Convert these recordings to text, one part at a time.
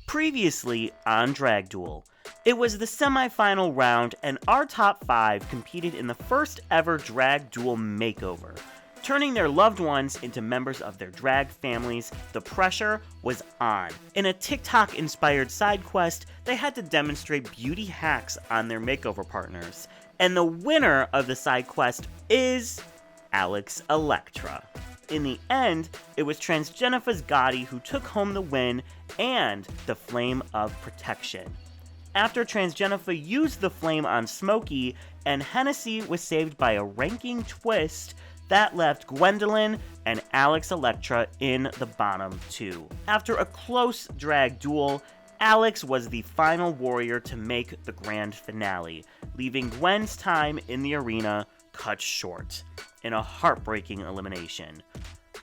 Previously on Drag Duel, it was the semi-final round and our top 5 competed in the first ever Drag Duel makeover. Turning their loved ones into members of their drag families, the pressure was on. In a TikTok-inspired side quest, they had to demonstrate beauty hacks on their makeover partners. And the winner of the side quest is Elektra. In the end, it was Transjenifahs Gawdy who took home the win and the Flame of Protection. After Transjenifah used the flame on Smokey, and Hennessey was saved by a ranking twist that left Gwendolin and Elektra in the bottom 2. After a close drag duel, Alex was the final warrior to make the grand finale, leaving Gwen's time in the arena cut short in a heartbreaking elimination.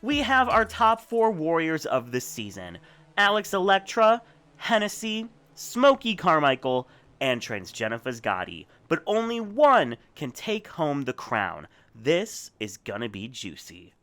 We have our top 4 warriors of the season: Elektra, Hennessey, Smokey Karmikael, and Transjenifahs Gawdy, but only one can take home the crown. This is gonna be juicy.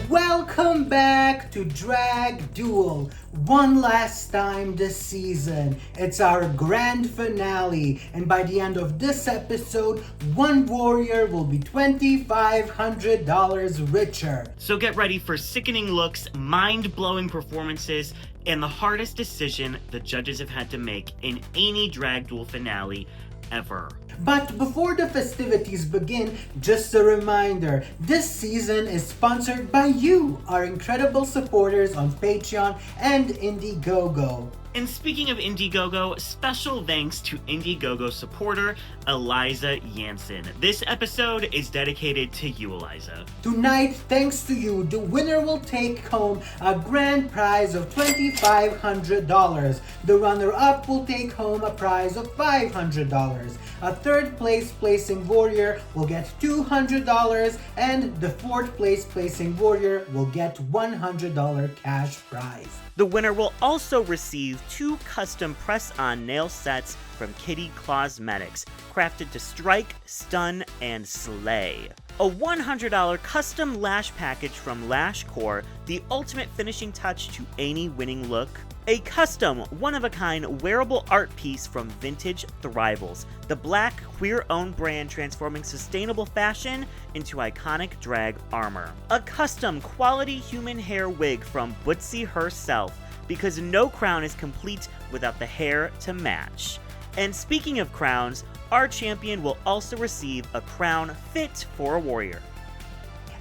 Welcome back to Drag Duel. One last time this season. It's our grand finale, and by the end of this episode, one warrior will be $2,500 richer. So get ready for sickening looks, mind-blowing performances, and the hardest decision the judges have had to make in any Drag Duel finale ever. But before the festivities begin, just a reminder, this season is sponsored by you, our incredible supporters on Patreon and INDIEGOGO. And speaking of INDIEGOGO, special thanks to INDIEGOGO supporter Eliza Jansen. This episode is dedicated to you, Eliza. Tonight, thanks to you, the winner will take home a grand prize of $2,500. The runner-up will take home a prize of $500. A third place placing warrior will get $200, and the fourth place placing warrior will get $100 cash prize. The winner will also receive 2 custom press-on nail sets from Kitty Cosmetics, crafted to strike, stun, and slay. A $100 custom lash package from Lash Core, the ultimate finishing touch to any winning look. A custom, one-of-a-kind wearable art piece from Vintage Thrivals, the black, queer-owned brand transforming sustainable fashion into iconic drag armor. A custom quality human hair wig from Bootsy herself, because no crown is complete without the hair to match. And speaking of crowns, our champion will also receive a crown fit for a warrior.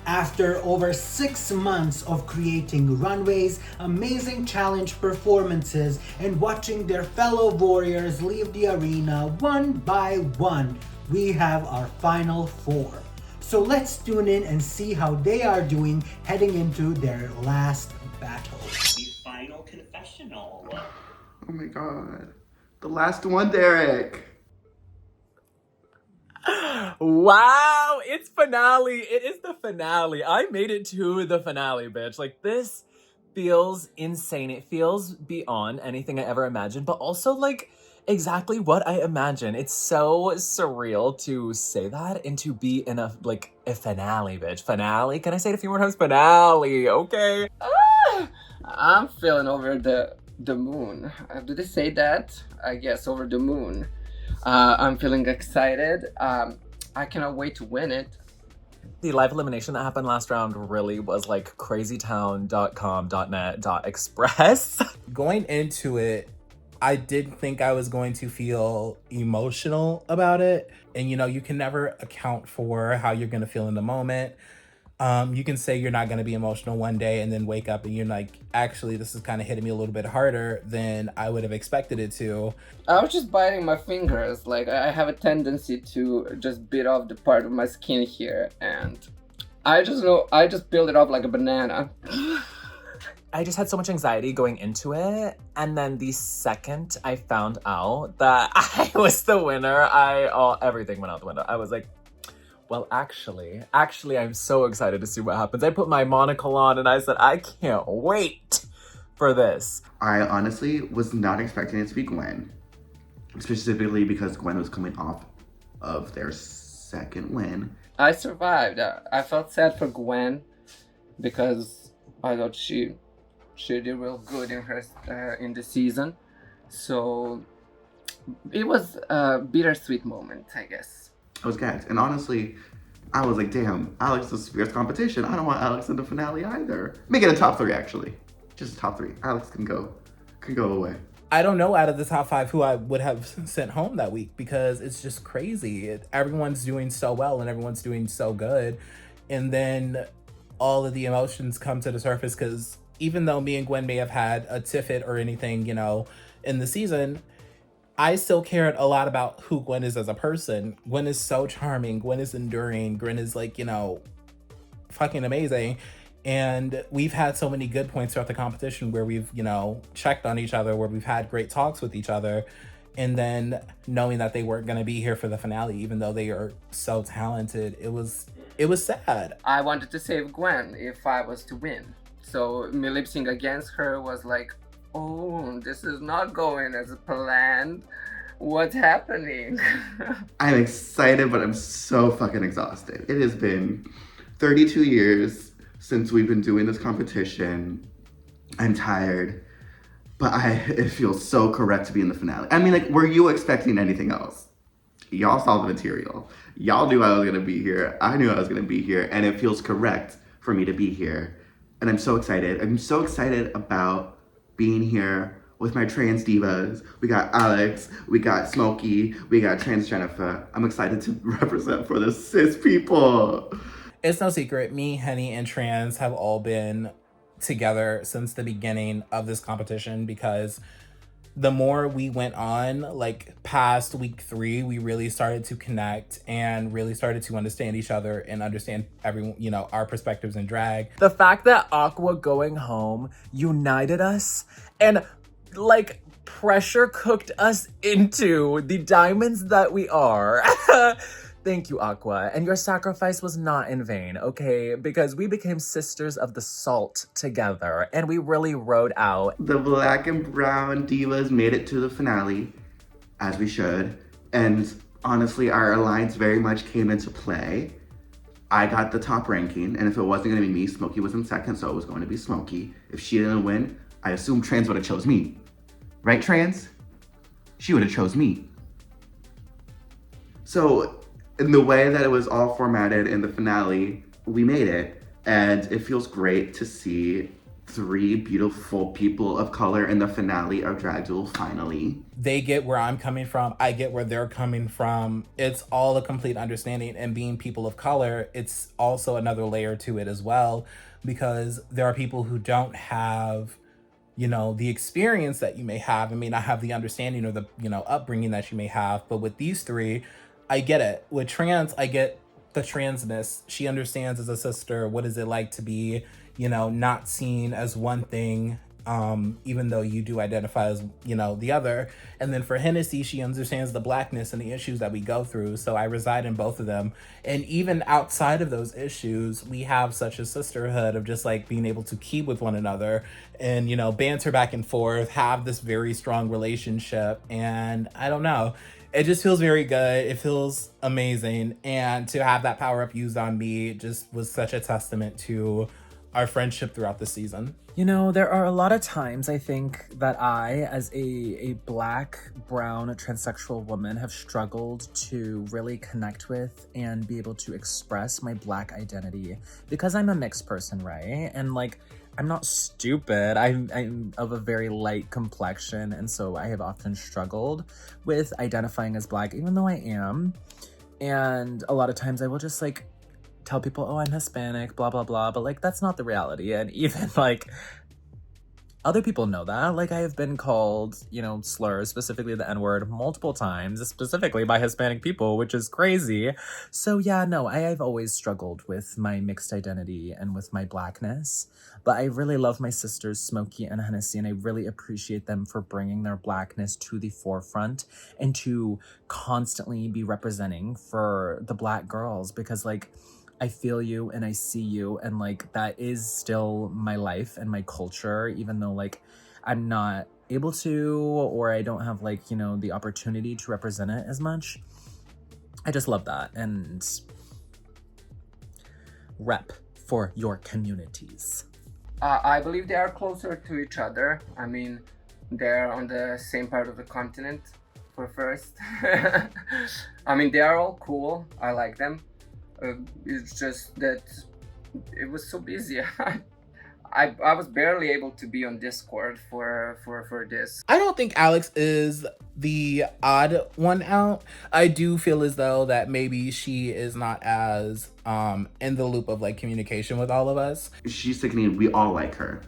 After over 6 months of creating runways, amazing challenge performances, and watching their fellow warriors leave the arena one by one, we have our final 4. So let's tune in and see how they are doing heading into their last battle. The final confessional. Oh my god. The last one, Derek. Wow, it's finale. It is the finale. I made it to the finale, bitch. Like, this feels insane. It feels beyond anything I ever imagined, but also, like, exactly what I imagined. It's so surreal to say that and to be in a finale, bitch. Finale? Can I say it a few more times? Finale, okay? I'm feeling over the moon. Did they say that? I guess over the moon. I'm feeling excited. I cannot wait to win it. The live elimination that happened last round really was like crazytown.com.net.express. Going into it, I did think I was going to feel emotional about it. And you can never account for how you're going to feel in the moment. You can say you're not going to be emotional one day and then wake up and you're like, actually, this is kind of hitting me a little bit harder than I would have expected it to. I was just biting my fingers. Like, I have a tendency to just bit off the part of my skin here. And I just build it up like a banana. I just had so much anxiety going into it. And then the second I found out that I was the winner, everything went out the window. I was like, well, actually, I'm so excited to see what happens. I put my monocle on and I said, I can't wait for this. I honestly was not expecting it to be Gwen, specifically because Gwen was coming off of their second win. I survived. I felt sad for Gwen because I thought she did real good in her in the season. So it was a bittersweet moment, I guess. I was gagged. And honestly, I was like, damn, Alex is fierce competition. I don't want Alex in the finale either. Make it a top 3, actually. Just top 3. Alex can go away. I don't know out of the top 5 who I would have sent home that week because it's just crazy. Everyone's doing so well and everyone's doing so good. And then all of the emotions come to the surface because even though me and Gwen may have had a tiffet or anything, you know, in the season, I still cared a lot about who Gwen is as a person. Gwen is so charming. Gwen is enduring. Gwen is like, you know, fucking amazing. And we've had so many good points throughout the competition where we've, you know, checked on each other, where we've had great talks with each other. And then knowing that they weren't going to be here for the finale, even though they are so talented, it was sad. I wanted to save Gwen if I was to win. So me lip sync against her was like, oh, this is not going as planned. What's happening? I'm excited, but I'm so fucking exhausted. It has been 32 years since we've been doing this competition. I'm tired, but it feels so correct to be in the finale. I mean, like, were you expecting anything else? Y'all saw the material. Y'all knew I was gonna be here. I knew I was gonna be here, and it feels correct for me to be here. And I'm so excited. I'm so excited about being here with my trans divas. We got Alex, we got Smokey, we got Transjenifah. I'm excited to represent for the cis people. It's no secret, me, Henny, and Trans have all been together since the beginning of this competition because the more we went on, like past week 3, we really started to connect and really started to understand each other and understand everyone, you know, our perspectives in drag. The fact that Aqua going home united us and like pressure cooked us into the diamonds that we are. Thank you, Aqua. And your sacrifice was not in vain, okay? Because we became sisters of the salt together, and we really rode out. The black and brown divas made it to the finale, as we should. And honestly, our alliance very much came into play. I got the top ranking, and if it wasn't gonna be me, Smokey was in second, so it was going to be Smokey. If she didn't win, I assume Trans would have chose me. Right, Trans? She would have chose me. So, in the way that it was all formatted in the finale, we made it. And it feels great to see 3 beautiful people of color in the finale of Drag Duel finally. They get where I'm coming from. I get where they're coming from. It's all a complete understanding. And being people of color, it's also another layer to it as well. Because there are people who don't have, you know, the experience that you may have and may not have the understanding or the, you know, upbringing that you may have. But with these 3, I get it. With Trans, I get the transness. She understands as a sister, what is it like to be, you know, not seen as one thing, even though you do identify as, you know, the other. And then for Hennessey, she understands the blackness and the issues that we go through. So I reside in both of them. And even outside of those issues, we have such a sisterhood of just like being able to keep with one another and, you know, banter back and forth, have this very strong relationship. And I don't know. It just feels very good. It feels amazing. And to have that power up used on me just was such a testament to our friendship throughout the season. You know, there are a lot of times I think that I, as a black, brown, transsexual woman, have struggled to really connect with and be able to express my black identity because I'm a mixed person, right? And like, I'm not stupid. I'm of a very light complexion, and so I have often struggled with identifying as black, even though I am. And a lot of times I will just like tell people, oh, I'm Hispanic, blah, blah, blah. But like, that's not the reality. And even like other people know that. Like I have been called, you know, slurs, specifically the N-word, multiple times, specifically by Hispanic people, which is crazy. So yeah, no, I have always struggled with my mixed identity and with my blackness. But I really love my sisters, Smokey and Hennessey, and I really appreciate them for bringing their blackness to the forefront and to constantly be representing for the black girls because like, I feel you and I see you and like that is still my life and my culture, even though like I'm not able to or I don't have like, you know, the opportunity to represent it as much. I just love that. And rep for your communities? I believe they are closer to each other. I mean, they're on the same part of the continent for first. I mean, they are all cool. I like them. It's just that it was so busy. I was barely able to be on Discord for this. I don't think Alex is the odd one out. I do feel as though that maybe she is not as in the loop of like communication with all of us. She's sickening. We all like her.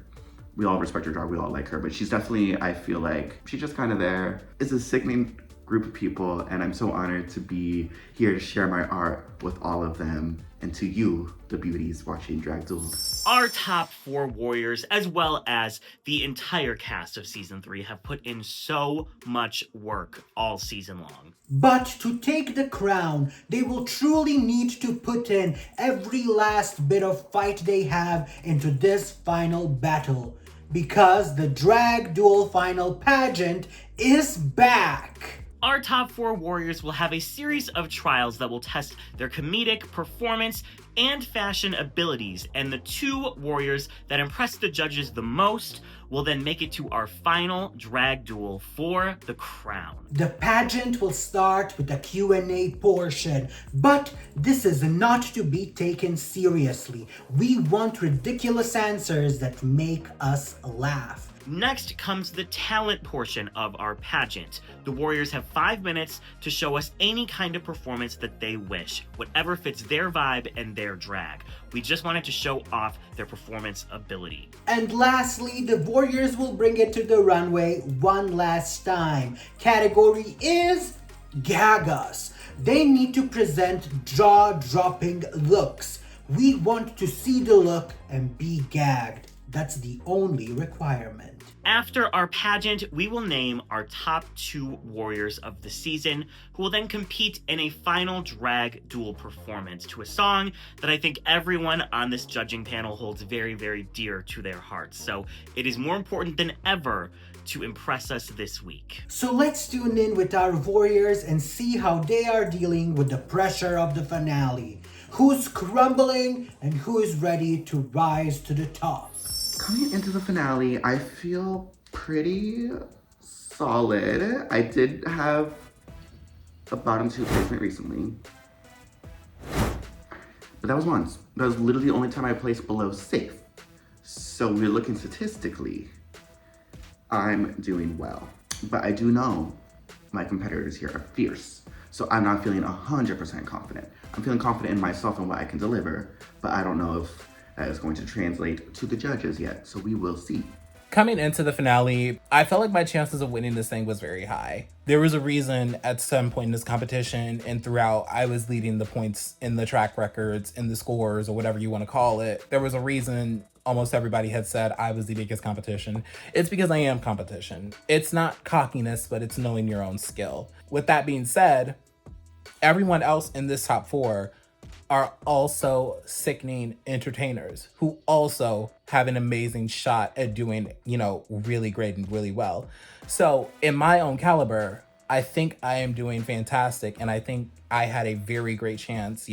We all respect her job. We all like her. But she's definitely, I feel like, she's just kind of there. It's a sickening group of people, and I'm so honored to be here to share my art with all of them, and to you, the beauties watching Drag Duel. Our top 4 warriors, as well as the entire cast of season 3, have put in so much work all season long. But to take the crown, they will truly need to put in every last bit of fight they have into this final battle, because the Drag Duel final pageant is back. Our top 4 warriors will have a series of trials that will test their comedic performance and fashion abilities, and the 2 warriors that impress the judges the most will then make it to our final drag duel for the crown. The pageant will start with a Q&A portion, but this is not to be taken seriously. We want ridiculous answers that make us laugh. Next comes the talent portion of our pageant. The warriors have 5 minutes to show us any kind of performance that they wish, whatever fits their vibe and their drag. We just wanted to show off their performance ability. And lastly, the warriors will bring it to the runway one last time. Category is Gagas. They need to present jaw-dropping looks. We want to see the look and be gagged. That's the only requirement. After our pageant, we will name our top 2 warriors of the season, who will then compete in a final drag duel performance to a song that I think everyone on this judging panel holds very, very dear to their hearts. So it is more important than ever to impress us this week. So let's tune in with our warriors and see how they are dealing with the pressure of the finale. Who's crumbling and who is ready to rise to the top? Coming into the finale, I feel pretty solid. I did have a bottom 2 placement recently, but that was once. That was literally the only time I placed below safe. So we're looking statistically, I'm doing well. But I do know my competitors here are fierce. So I'm not feeling 100% confident. I'm feeling confident in myself and what I can deliver, but I don't know if that is going to translate to the judges yet, so we will see. Coming into the finale, I felt like my chances of winning this thing was very high. There was a reason at some point in this competition and throughout I was leading the points in the track records, in the scores, or whatever you want to call it. There was a reason almost everybody had said I was the biggest competition. It's because I am competition. It's not cockiness, but it's knowing your own skill. With that being said, everyone else in this top 4 are also sickening entertainers who also have an amazing shot at doing, really great and really well. So in my own caliber, I think I am doing fantastic. And I think I had a very great chance,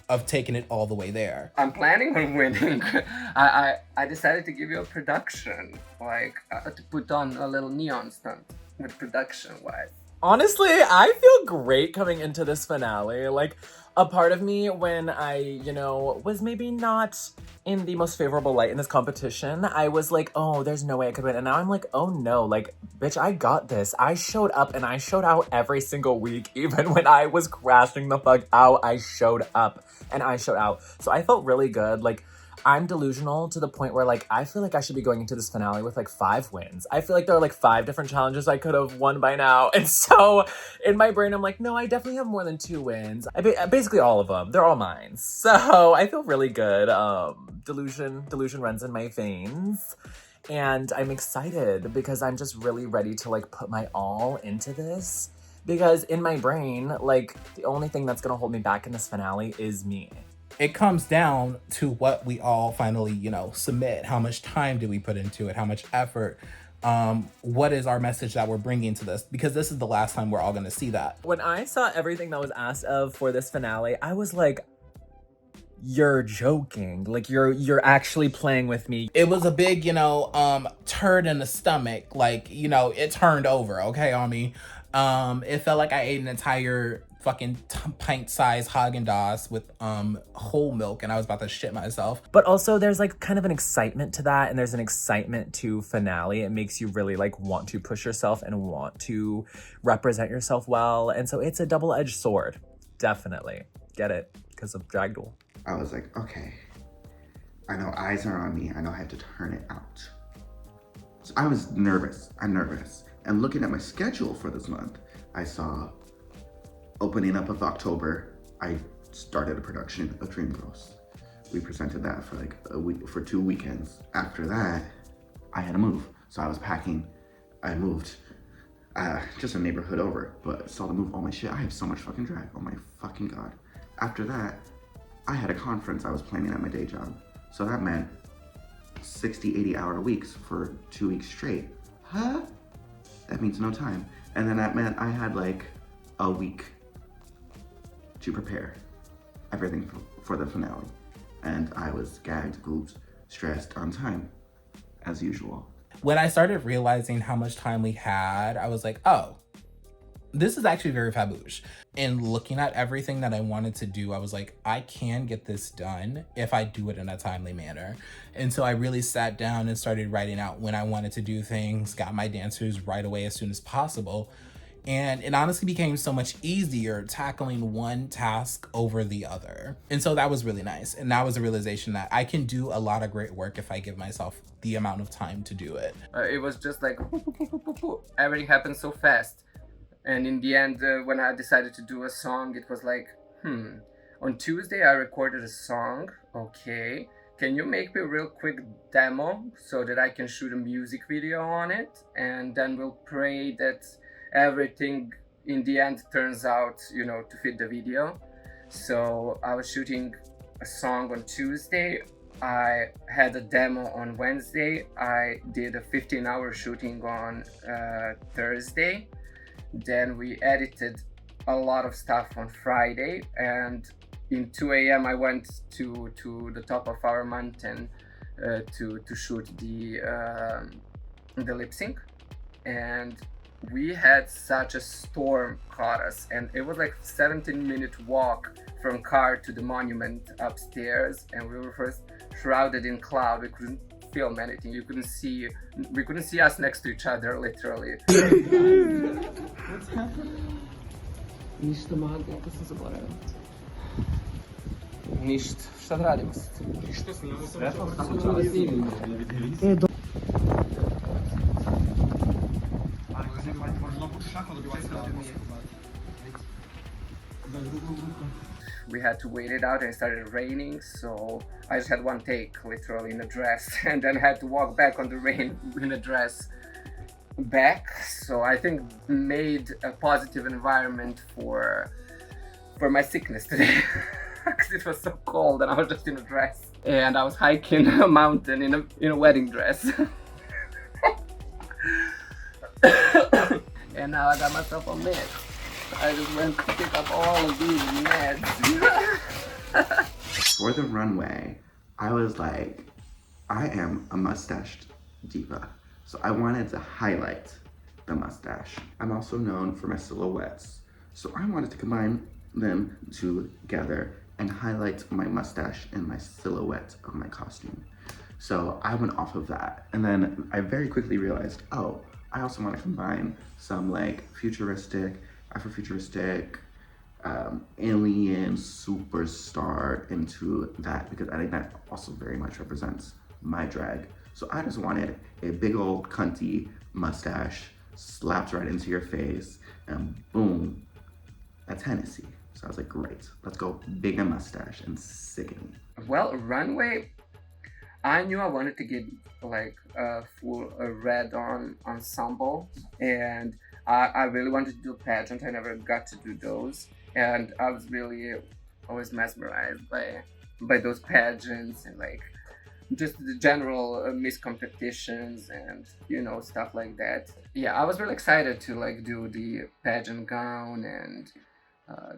of taking it all the way there. I'm planning on winning. I decided to give you a production, to put on a little neon stunt with production-wise. Honestly, I feel great coming into this finale. A part of me, when I, was maybe not in the most favorable light in this competition, I was like, oh, there's no way I could win. And now I'm like, oh no, bitch, I got this. I showed up and I showed out every single week. Even when I was crashing the fuck out, I showed up and I showed out. So I felt really good. I'm delusional to the point where I feel like I should be going into this finale with 5 wins. I feel like there are 5 different challenges I could have won by now. And so in my brain, I'm like, no, I definitely have more than 2 wins. Basically all of them. They're all mine. So I feel really good. Delusion runs in my veins. And I'm excited because I'm just really ready to put my all into this. Because in my brain, the only thing that's going to hold me back in this finale is me. It comes down to what we all finally, submit. How much time do we put into it? How much effort? What is our message that we're bringing to this? Because this is the last time we're all going to see that. When I saw everything that was asked of for this finale, I was like, you're joking. Like you're actually playing with me. It was a big, turd in the stomach. Like, it turned over, okay, on me. It felt like I ate an entire fucking pint-sized Haagen-Dazs with whole milk, and I was about to shit myself. But also there's like kind of an excitement to that, and there's an excitement to finale. It makes you really like want to push yourself and want to represent yourself well. And so it's a double-edged sword. Definitely. Get it? Because of Drag Duel. I was like, okay, I know eyes are on me. I know I have to turn it out. So I was nervous. I'm nervous. And looking at my schedule for this month, I saw opening up of October, I started a production of Dreamgirls. We presented that for like a week, for 2 weekends. After that, I had to move. So I was packing. I moved just a neighborhood over, but saw to move all my shit. I have so much fucking drag. Oh my fucking God. After that, I had a conference I was planning at my day job. So that meant 60, 80-hour weeks for 2 weeks straight. Huh? That means no time. And then that meant I had like a week to prepare everything for the finale. And I was gagged, gooped, stressed, on time, as usual. When I started realizing how much time we had, I was like, oh, this is actually very faboosh. And looking at everything that I wanted to do, I was like, I can get this done if I do it in a timely manner. And so I really sat down and started writing out when I wanted to do things, got my dancers right away as soon as possible. And it honestly became so much easier tackling one task over the other. And so that was really nice. And that was a realization that I can do a lot of great work if I give myself the amount of time to do it. It was just like, everything happened so fast. And in the end, when I decided to do a song, it was like, on Tuesday I recorded a song, okay. Can you make me a real quick demo so that I can shoot a music video on it? And then we'll pray that everything in the end turns out, to fit the video. So I was shooting a song on Tuesday. I had a demo on Wednesday. I did a 15-hour shooting on Thursday. Then we edited a lot of stuff on Friday, and in 2 a.m. I went to the top of our mountain to shoot the lip sync, and we had such a storm caught us, and it was like 17-minute walk from car to the monument upstairs, and we were first shrouded in cloud. We couldn't film anything. We couldn't see us next to each other, literally. What's happening? Ništa maga, to sam zaboravila. Ništa, šta da radimo sad? Ništa, snimamo se. Kako ćemo da snimimo? We had to wait it out, and it started raining, so I just had one take, literally, in a dress, and then had to walk back on the rain in a dress back. So I think made a positive environment for my sickness today, because it was so cold and I was just in a dress, and I was hiking a mountain in a wedding dress. And now I got myself a mix. I just went to pick up all of these meds. For the runway, I was like, I am a mustached diva. So I wanted to highlight the mustache. I'm also known for my silhouettes. So I wanted to combine them together and highlight my mustache and my silhouette of my costume. So I went off of that. And then I very quickly realized, oh, I also want to combine some like futuristic, Afrofuturistic, alien superstar into that, because I think that also very much represents my drag. So I just wanted a big old cunty mustache slapped right into your face, and boom, that's Hennessey. So I was like, great, let's go big a mustache and sicken me. Well, runway, I knew I wanted to get like a full red on ensemble, and I really wanted to do a pageant. I never got to do those, and I was really always mesmerized by those pageants and like just the general Miss competitions and stuff like that. Yeah, I was really excited to like do the pageant gown and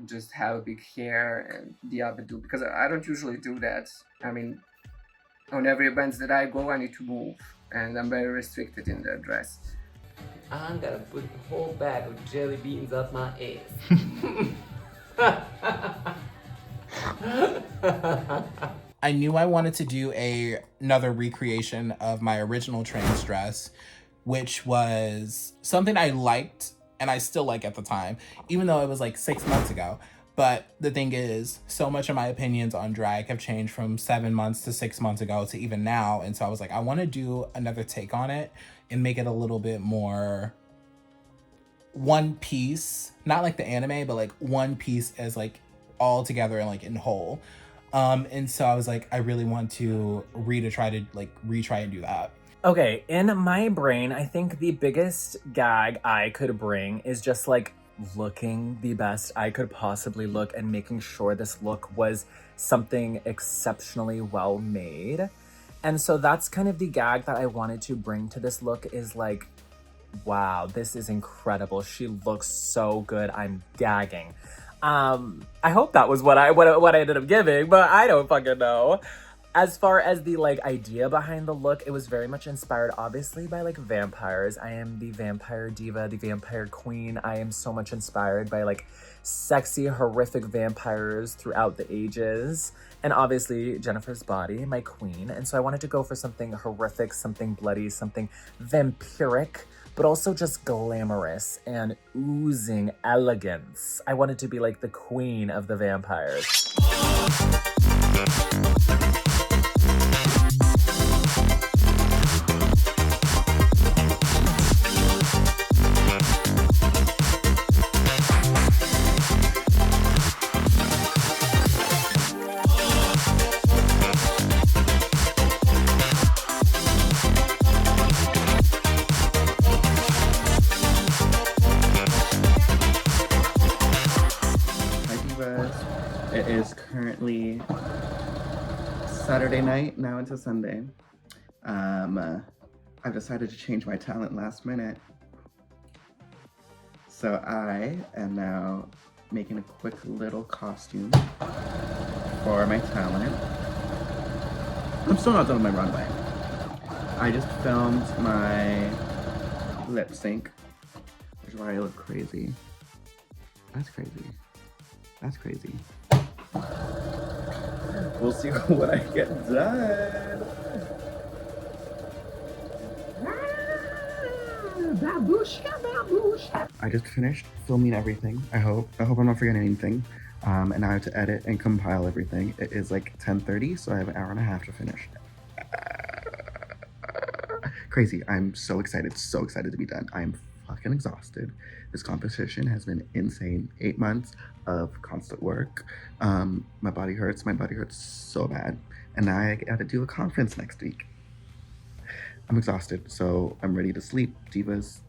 just have big hair and diabado, because I don't usually do that. I mean, on every event that I go, I need to move, and I'm very restricted in the dress. I'm gonna put the whole bag of jelly beans up my ass. I knew I wanted to do another recreation of my original trans dress, which was something I liked and I still like at the time, even though it was like 6 months ago. But the thing is, so much of my opinions on drag have changed from 7 months to 6 months ago to even now. And so I was like, I want to do another take on it and make it a little bit more one piece, not like the anime, but like one piece as like all together and like in whole. And so I was like, I really want to retry and do that. Okay, in my brain, I think the biggest gag I could bring is just like looking the best I could possibly look and making sure this look was something exceptionally well made. And so that's kind of the gag that I wanted to bring to this look, is like, wow, this is incredible. She looks so good. I'm gagging. I hope that was what I ended up giving, but I don't fucking know. As far as the like idea behind the look, it was very much inspired obviously by like vampires. I am the vampire diva, the vampire queen. I am so much inspired by like sexy, horrific vampires throughout the ages. And obviously Jennifer's Body, my queen. And so I wanted to go for something horrific, something bloody, something vampiric, but also just glamorous and oozing elegance. I wanted to be like the queen of the vampires. It is currently Saturday night, now into Sunday. I've decided to change my talent last minute. So I am now making a quick little costume for my talent. I'm still not done with my runway. I just filmed my lip sync, which is why I look crazy. That's crazy. That's crazy. We'll see what I get done. Babushka, babushka. I just finished filming everything, I hope. I hope I'm not forgetting anything. And now I have to edit and compile everything. It is like 10:30, so I have an hour and a half to finish. Crazy. I'm so excited to be done. I'm fucking exhausted. This competition has been insane. 8 months of constant work. My body hurts so bad. And now I got to do a conference next week. I'm exhausted, so I'm ready to sleep. Divas,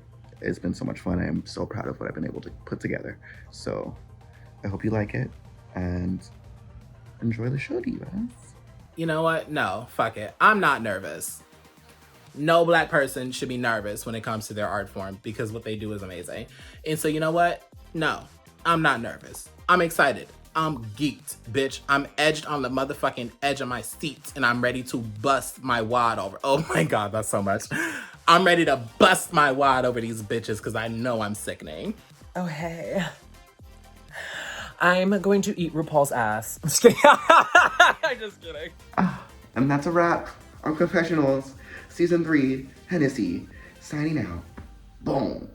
it's been so much fun. I am so proud of what I've been able to put together. So I hope you like it and enjoy the show, Divas. You know what? No, fuck it. I'm not nervous. No Black person should be nervous when it comes to their art form because what they do is amazing. And so you know what? No, I'm not nervous. I'm excited. I'm geeked, bitch. I'm edged on the motherfucking edge of my seat and I'm ready to bust my wad over. Oh my God, that's so much. I'm ready to bust my wad over these bitches because I know I'm sickening. Oh, hey. I'm going to eat RuPaul's ass. I'm just kidding. I'm just kidding. And that's a wrap on Confessionals, Season 3, Hennessey, signing out. Boom.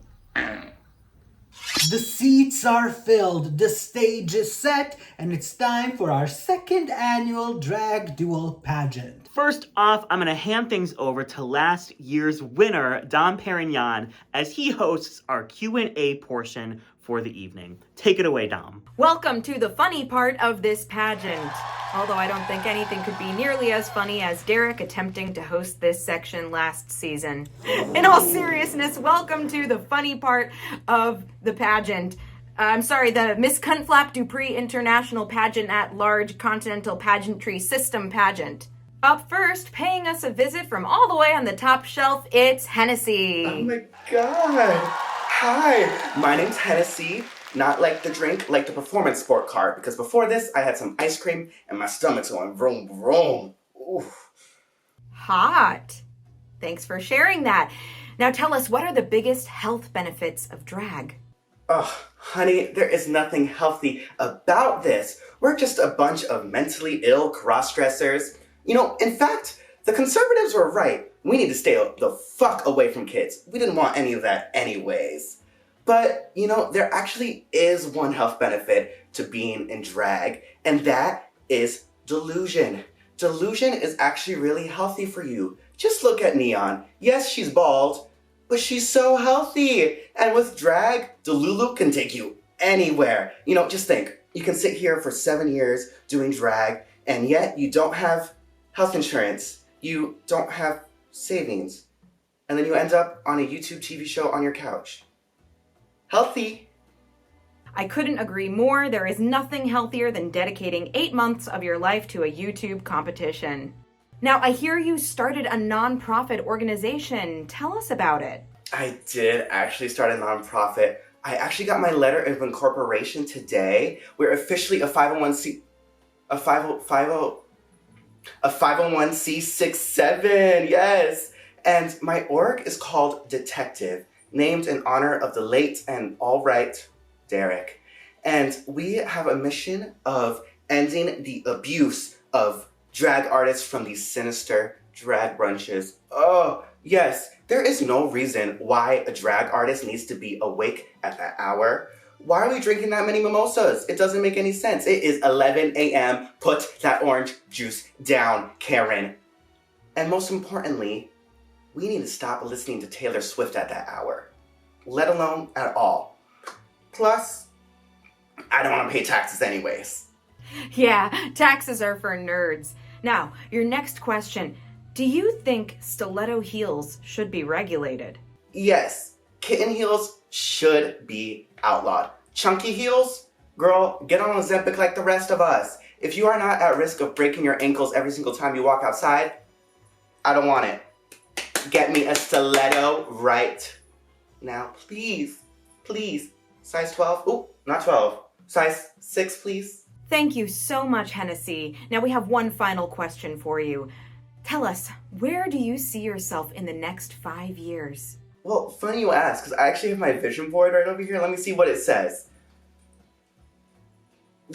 The seats are filled, the stage is set, and it's time for our second annual Drag Duel Pageant. First off, I'm gonna hand things over to last year's winner, Dom Perignon, as he hosts our Q&A portion for the evening. Take it away, Dom. Welcome to the funny part of this pageant. Although I don't think anything could be nearly as funny as Derek attempting to host this section last season. In all seriousness, welcome to the funny part of the pageant. The Miss Cuntflap Dupree International Pageant at Large Continental Pageantry System Pageant. Up first, paying us a visit from all the way on the top shelf, it's Hennessey. Oh my God. Hi, my name's Hennessey. Not like the drink, like the performance sport car, because before this, I had some ice cream and my stomach's going vroom, vroom. Ooh. Hot. Thanks for sharing that. Now tell us, what are the biggest health benefits of drag? Oh, honey, there is nothing healthy about this. We're just a bunch of mentally ill cross-dressers. You know, in fact, the conservatives were right. We need to stay the fuck away from kids. We didn't want any of that anyways. But, you know, there actually is one health benefit to being in drag, and that is delusion. Delusion is actually really healthy for you. Just look at Neon. Yes, she's bald, but she's so healthy. And with drag, Delulu can take you anywhere. You know, just think, you can sit here for 7 years doing drag, and yet you don't have health insurance. You don't have savings. And then you end up on a YouTube TV show on your couch. Healthy. I couldn't agree more. There is nothing healthier than dedicating 8 months of your life to a YouTube competition. Now, I hear you started a nonprofit organization. Tell us about it. I did actually start a nonprofit. I actually got my letter of incorporation today. We're officially a 501c67, yes. And my org is called Detective, named in honor of the late and all right Derek. And we have a mission of ending the abuse of drag artists from these sinister drag brunches. Oh, yes, there is no reason why a drag artist needs to be awake at that hour. Why are we drinking that many mimosas? It doesn't make any sense. It is 11 a.m. Put that orange juice down, Karen. And most importantly, we need to stop listening to Taylor Swift at that hour, let alone at all. Plus, I don't want to pay taxes anyways. Yeah, taxes are for nerds. Now, your next question. Do you think stiletto heels should be regulated? Yes, kitten heels should be outlawed. Chunky heels? Girl, get on Ozempic like the rest of us. If you are not at risk of breaking your ankles every single time you walk outside, I don't want it. Get me a stiletto right now, please. Please. Size 12? Ooh, not 12. Size 6, please. Thank you so much, Hennessey. Now we have one final question for you. Tell us, where do you see yourself in the next 5 years? Well, funny you ask, because I actually have my vision board right over here. Let me see what it says.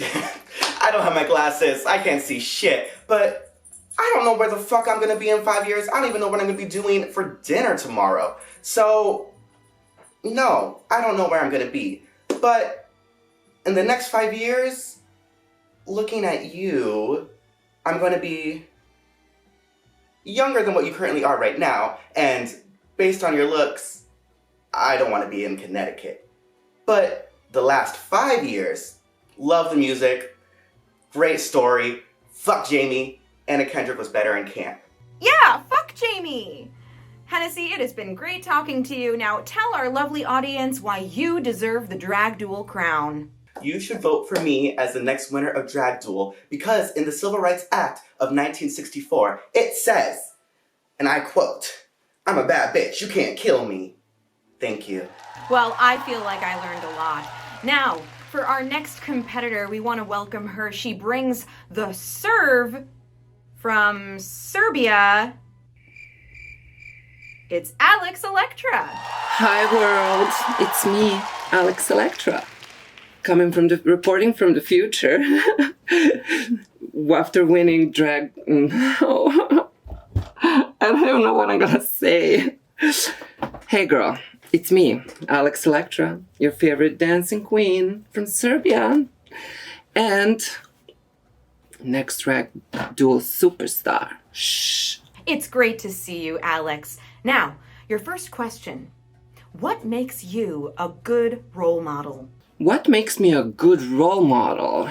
I don't have my glasses. I can't see shit. But I don't know where the fuck I'm gonna be in 5 years. I don't even know what I'm gonna be doing for dinner tomorrow. So, no, I don't know where I'm gonna be. But in the next 5 years, looking at you, I'm gonna be younger than what you currently are right now. And based on your looks, I don't want to be in Connecticut. But the last 5 years, love the music, great story, fuck Jamie, Anna Kendrick was better in camp. Yeah, fuck Jamie! Hennessey, it has been great talking to you. Now tell our lovely audience why you deserve the Drag Duel crown. You should vote for me as the next winner of Drag Duel because in the Civil Rights Act of 1964, it says, and I quote, "I'm a bad bitch, you can't kill me." Thank you. Well, I feel like I learned a lot. Now, for our next competitor, we want to welcome her. She brings the serve from Serbia. It's Elektra. Hi world, it's me, Elektra. Reporting from the future after winning drag. I don't know what I'm gonna say. Hey girl, it's me, Elektra, your favorite dancing queen from Serbia, and next Drag Duel superstar. Shh. It's great to see you, Alex. Now, your first question. What makes you a good role model? What makes me a good role model?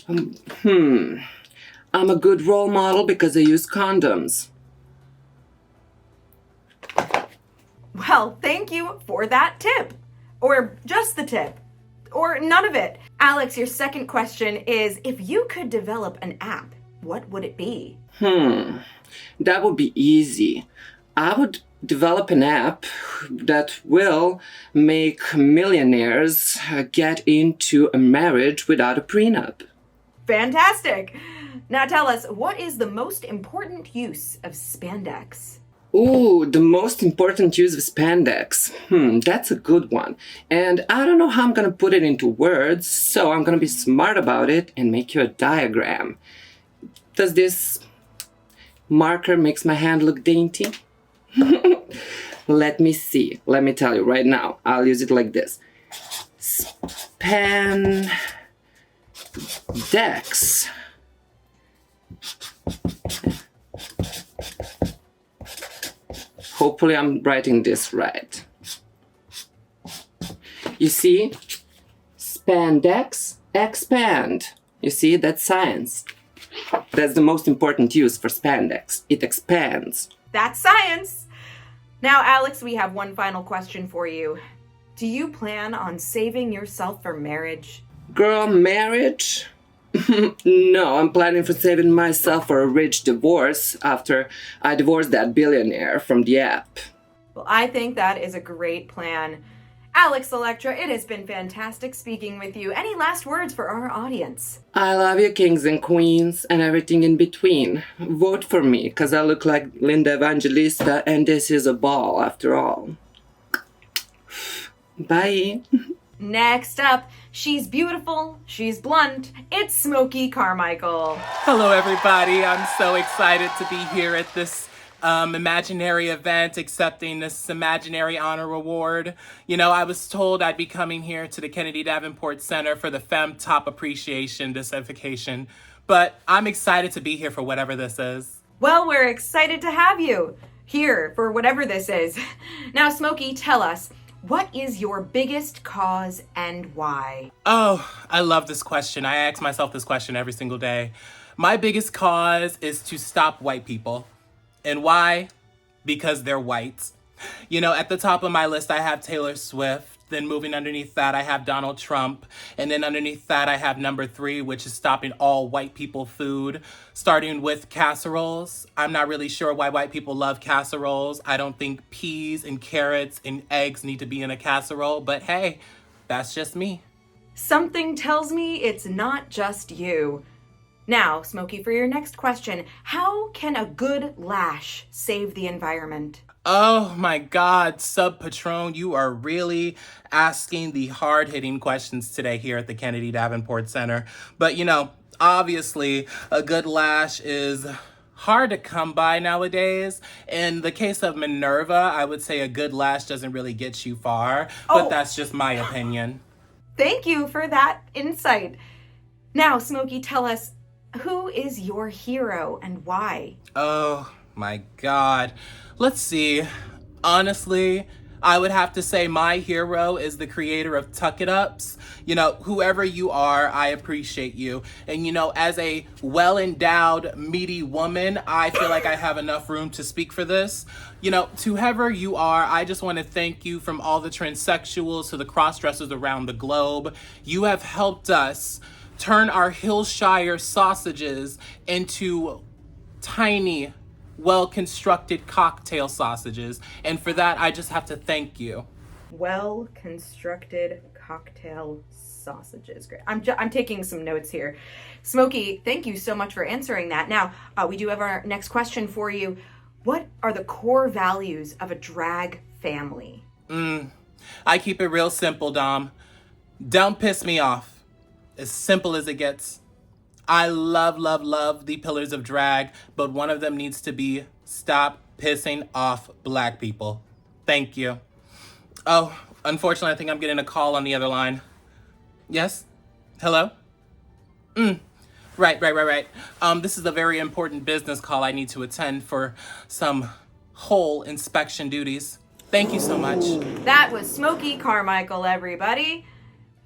I'm a good role model because I use condoms. Well, thank you for that tip. Or just the tip. Or none of it. Alex, your second question is, if you could develop an app, what would it be? That would be easy. I would develop an app that will make millionaires get into a marriage without a prenup. Fantastic! Now tell us, what is the most important use of spandex? Ooh, the most important use of spandex. That's a good one. And I don't know how I'm gonna put it into words, so I'm gonna be smart about it and make you a diagram. Does this marker makes my hand look dainty? Let me see. Let me tell you right now. I'll use it like this. Spandex. Hopefully I'm writing this right. You see? Spandex, expand. You see, that's science. That's the most important use for spandex. It expands. That's science! Now, Alex, we have one final question for you. Do you plan on saving yourself for marriage? Girl, marriage? No, I'm planning for saving myself for a rich divorce after I divorce that billionaire from the app. Well, I think that is a great plan. Alex, Elektra, it has been fantastic speaking with you. Any last words for our audience? I love you, kings and queens, and everything in between. Vote for me, because I look like Linda Evangelista, and this is a ball after all. Bye. Next up, she's beautiful, she's blunt, it's Smokey Karmikael. Hello, everybody. I'm so excited to be here at this imaginary event accepting this imaginary honor award. You know, I was told I'd be coming here to the Kennedy Davenport Center for the Femme Top Appreciation Dissertation, but I'm excited to be here for whatever this is. Well, we're excited to have you here for whatever this is. Now, Smokey, tell us, what is your biggest cause and why? Oh, I love this question. I ask myself this question every single day. My biggest cause is to stop white people. And why? Because they're white. You know, at the top of my list, I have Taylor Swift. Then moving underneath that, I have Donald Trump. And then underneath that, I have number 3, which is stopping all white people food, starting with casseroles. I'm not really sure why white people love casseroles. I don't think peas and carrots and eggs need to be in a casserole, but hey, that's just me. Something tells me it's not just you. Now, Smokey, for your next question, how can a good lash save the environment? Oh my God, Sub Patron, you are really asking the hard-hitting questions today here at the Kennedy Davenport Center. But you know, obviously, a good lash is hard to come by nowadays. In the case of Minerva, I would say a good lash doesn't really get you far, but that's just my opinion. Thank you for that insight. Now, Smokey, tell us, who is your hero and why? Oh my God. Let's see. Honestly, I would have to say my hero is the creator of Tuck It Ups. You know, whoever you are, I appreciate you. And you know, as a well-endowed, meaty woman, I feel like I have enough room to speak for this. You know, to whoever you are, I just want to thank you from all the transsexuals to the cross-dressers around the globe. You have helped us turn our Hillshire sausages into tiny, well-constructed cocktail sausages. And for that, I just have to thank you. Well-constructed cocktail sausages. Great. I'm taking some notes here. Smokey, thank you so much for answering that. Now, we do have our next question for you. What are the core values of a drag family? I keep it real simple, Dom. Don't piss me off. As simple as it gets. I love, love, love the pillars of drag, but one of them needs to be stop pissing off Black people. Thank you. Oh, unfortunately, I think I'm getting a call on the other line. Yes? Hello? Right. This is a very important business call I need to attend for some whole inspection duties. Thank you so much. That was Smokey Karmikael, everybody.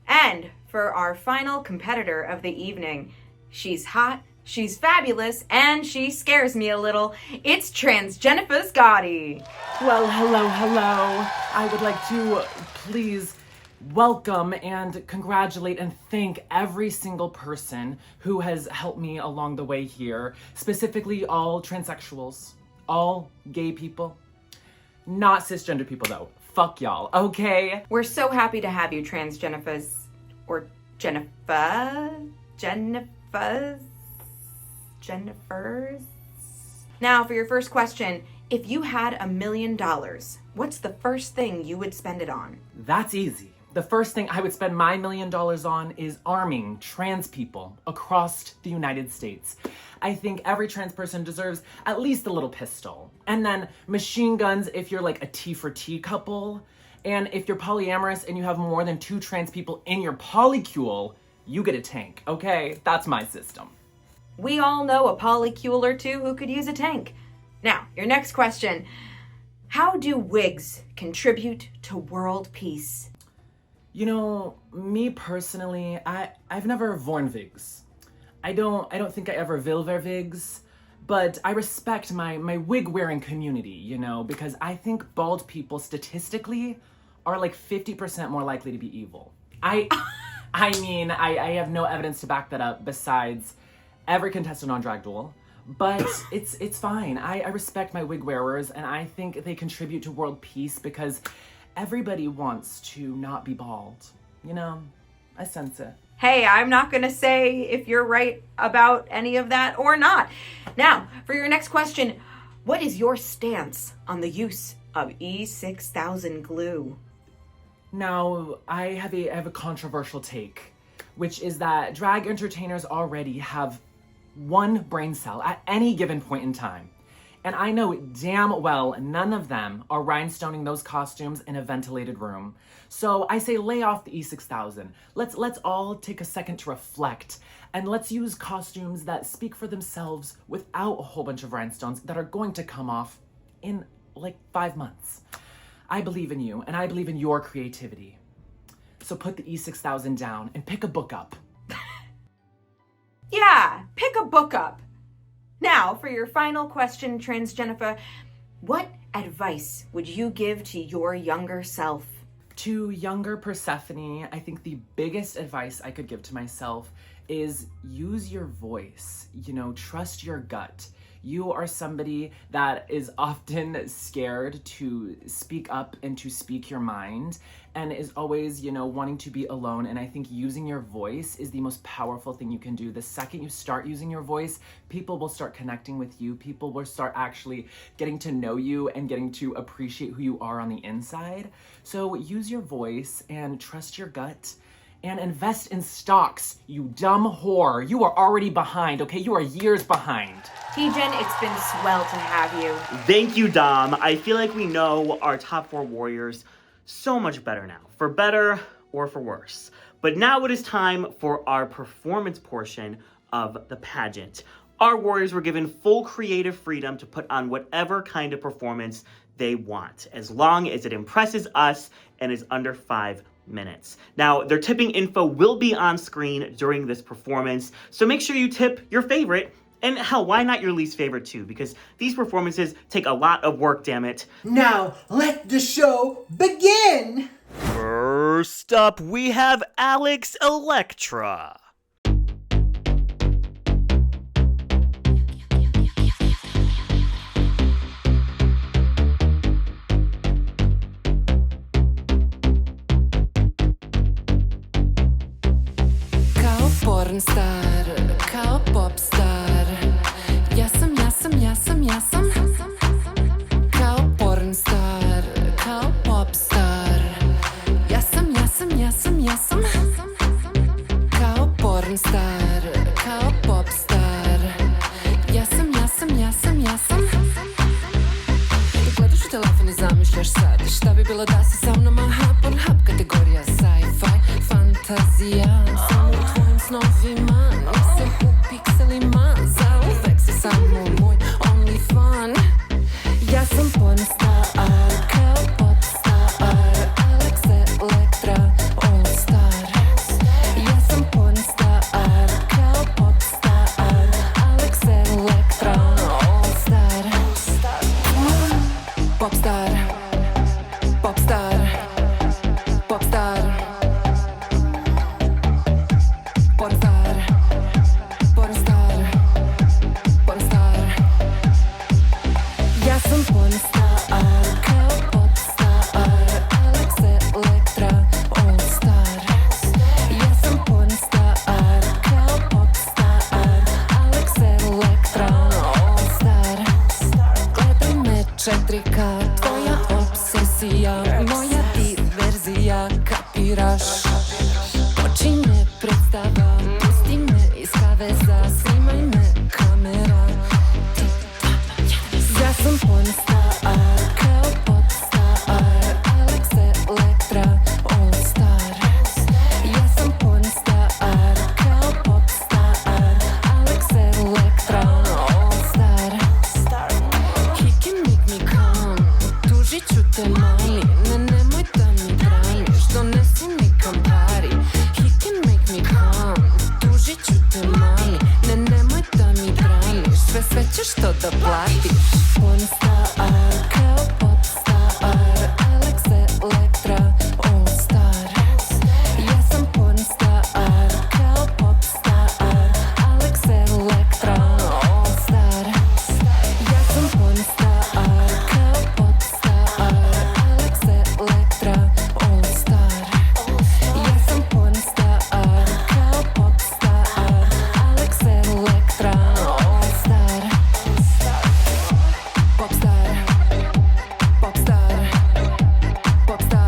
And for our final competitor of the evening, she's hot, she's fabulous, and she scares me a little. It's Transjenifahs Gawdy. Well, hello. I would like to please welcome and congratulate and thank every single person who has helped me along the way here, specifically all transsexuals, all gay people. Not cisgender people though. Fuck y'all, okay? We're so happy to have you, Transjenifahs. Or Jennifers? Now, for your first question, if you had $1 million, what's the first thing you would spend it on? That's easy. The first thing I would spend my $1 million on is arming trans people across the United States. I think every trans person deserves at least a little pistol. And then machine guns if you're like a T for T couple. And if you're polyamorous and you have more than 2 trans people in your polycule, you get a tank, okay? That's my system. We all know a polycule or two who could use a tank. Now, your next question. How do wigs contribute to world peace? You know, me personally, I've never worn wigs. I don't think I ever will wear wigs, but I respect my wig-wearing community, you know, because I think bald people statistically are like 50% more likely to be evil. I mean, I have no evidence to back that up besides every contestant on Drag Duel, but it's fine. I respect my wig wearers, and I think they contribute to world peace because everybody wants to not be bald. You know, I sense it. Hey, I'm not gonna say if you're right about any of that or not. Now, for your next question, what is your stance on the use of E6000 glue? Now, I have a controversial take, which is that drag entertainers already have one brain cell at any given point in time. And I know damn well none of them are rhinestoning those costumes in a ventilated room. So I say lay off the E6000. Let's all take a second to reflect, and let's use costumes that speak for themselves without a whole bunch of rhinestones that are going to come off in like 5 months. I believe in you, and I believe in your creativity. So put the E6000 down and pick a book up. Yeah, pick a book up. Now, for your final question, Transjenifah, what advice would you give to your younger self? To younger Persephone, I think the biggest advice I could give to myself is use your voice. You know, trust your gut. You are somebody that is often scared to speak up and to speak your mind and is always, you know, wanting to be alone. And I think using your voice is the most powerful thing you can do. The second you start using your voice, people will start connecting with you. People will start actually getting to know you and getting to appreciate who you are on the inside. So use your voice and trust your gut. And invest in stocks, you dumb whore. You are already behind, okay? You are years behind. T-Jen, it's been swell to have you. Thank you, Dom. I feel like we know our top 4 warriors so much better now, for better or for worse. But now it is time for our performance portion of the pageant. Our warriors were given full creative freedom to put on whatever kind of performance they want, as long as it impresses us and is under 5 minutes. Now, their tipping info will be on screen during this performance, so make sure you tip your favorite, and hell, why not your least favorite too? Because these performances take a lot of work, damn it. Now, let the show begin! First up, we have Elektra. Pornstar, kao popstar. Ja sam kao pornstar, kao popstar. Ja sam kao pornstar, kao popstar. Ja sam. Gledaš u telefon i zamišljaš sad šta bi bilo da si sa mnom, aha, Pornhub kategorija sci-fi, fantazija. Samo u tvojim snovima, nisam u pikselima, zauvek si samo moj only fun. Ja sam pornstar, kao popstar, Elektra, all star. Ja sam pornstar, kao popstar, Elektra, all star. Popstar, četrika, tvoja obsesija, moja diverzija, kapiraš? Počinje predstava, pusti me iz kaveza, snimaj me kamera. Ja sam pornstar, kao popstar, Elektra, all star. Ja sam pornstar, kao popstar, Elektra, all star. He can make me come, tužit ću te mami, nemoj da mi braniš, donesi mi Campari. He can make me come, tužit ću te mami, nemoj da mi braniš, sve ćeš to da platiš. Pornstar, kao popstar, Elektra, all star. Ja sam pornstar, kao popstar, Elektra, all star. Ja sam pornstar, kao popstar, Elektra, all star. Ja sam pornstar, kao popstar, Elektra, all star. Popstar, popstar, popstar.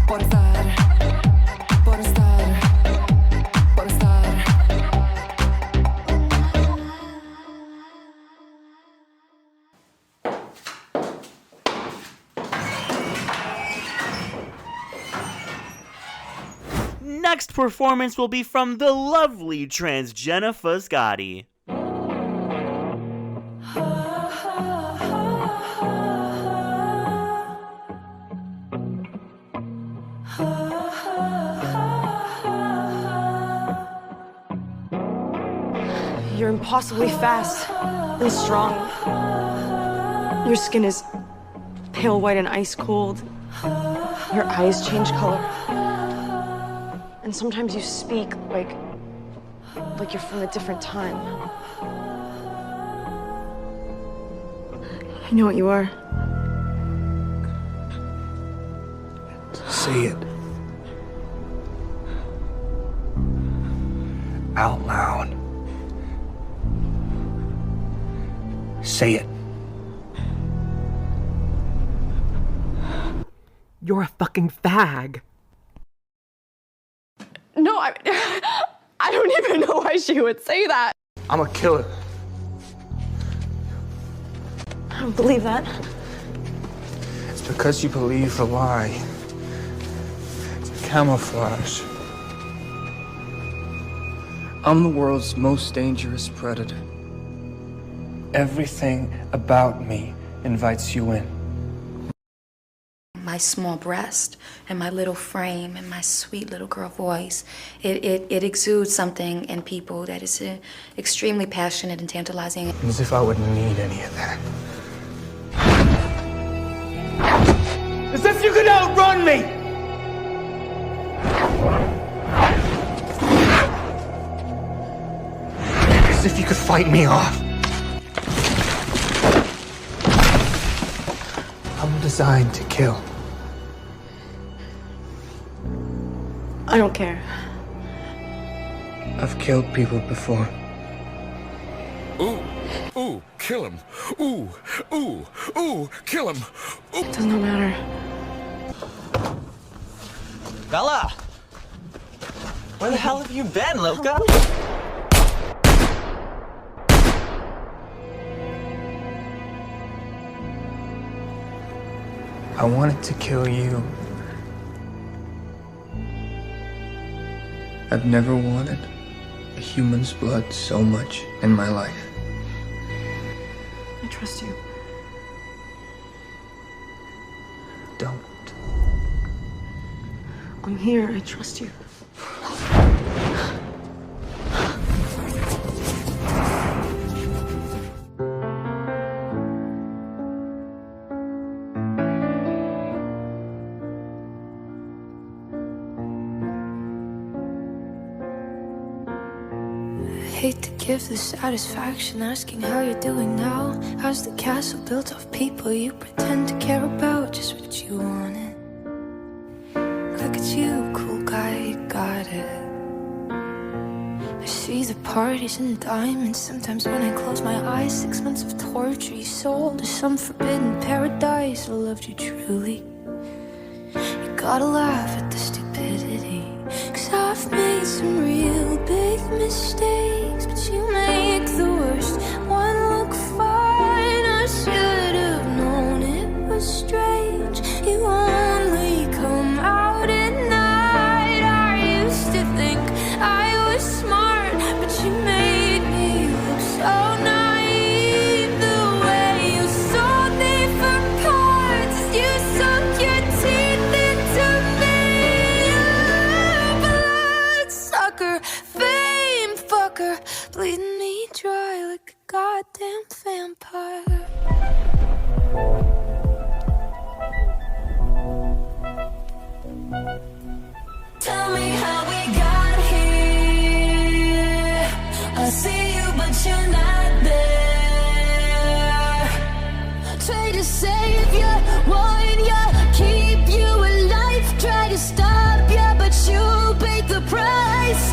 Pornstar, pornstar, pornstar. Next performance will be from the lovely Transjenifahs Gawdy. You're impossibly fast and strong. Your skin is pale white and ice cold. Your eyes change color. And sometimes you speak like you're from a different time. I know what you are. Say it. Out loud. Say it. You're a fucking fag. No, I don't even know why she would say that. I'm a killer. I don't believe that. It's because you believe a lie. It's camouflage. I'm the world's most dangerous predator. Everything about me invites you in. My small breast and my little frame and my sweet little girl voice, it exudes something in people that is extremely passionate and tantalizing. As if I wouldn't need any of that. As if you could outrun me! As if you could fight me off. I'm designed to kill. I don't care. I've killed people before. Ooh, ooh, kill him. Ooh, ooh, ooh, kill him. Ooh. It does not matter. Bella! Where the hell have you been, Loca? I wanted to kill you. I've never wanted a human's blood so much in my life. I trust you. Don't. I'm here. I trust you. Hate to give the satisfaction asking how you're doing now. How's the castle built of people you pretend to care about? Just what you wanted. Look at you, cool guy, you got it. see the parties and diamonds. Sometimes when I close my eyes, 6 months of torture you sold to some forbidden paradise. I loved you truly. You gotta laugh at the stupidity, 'cause I've made some real big mistakes, but you make the worst one look fine. I should have known it was strange. You only come out at night. I used to think I was smart, but you made me look so naive. The way you sold me for parts, you sunk your teeth into me. Bloodsucker, fame fucker, bleeding me dry like a goddamn vampire. Tell me how we got here. I see you, but you're not there. Try to save you, warn you, keep you alive. Try to stop you, but you paid the price.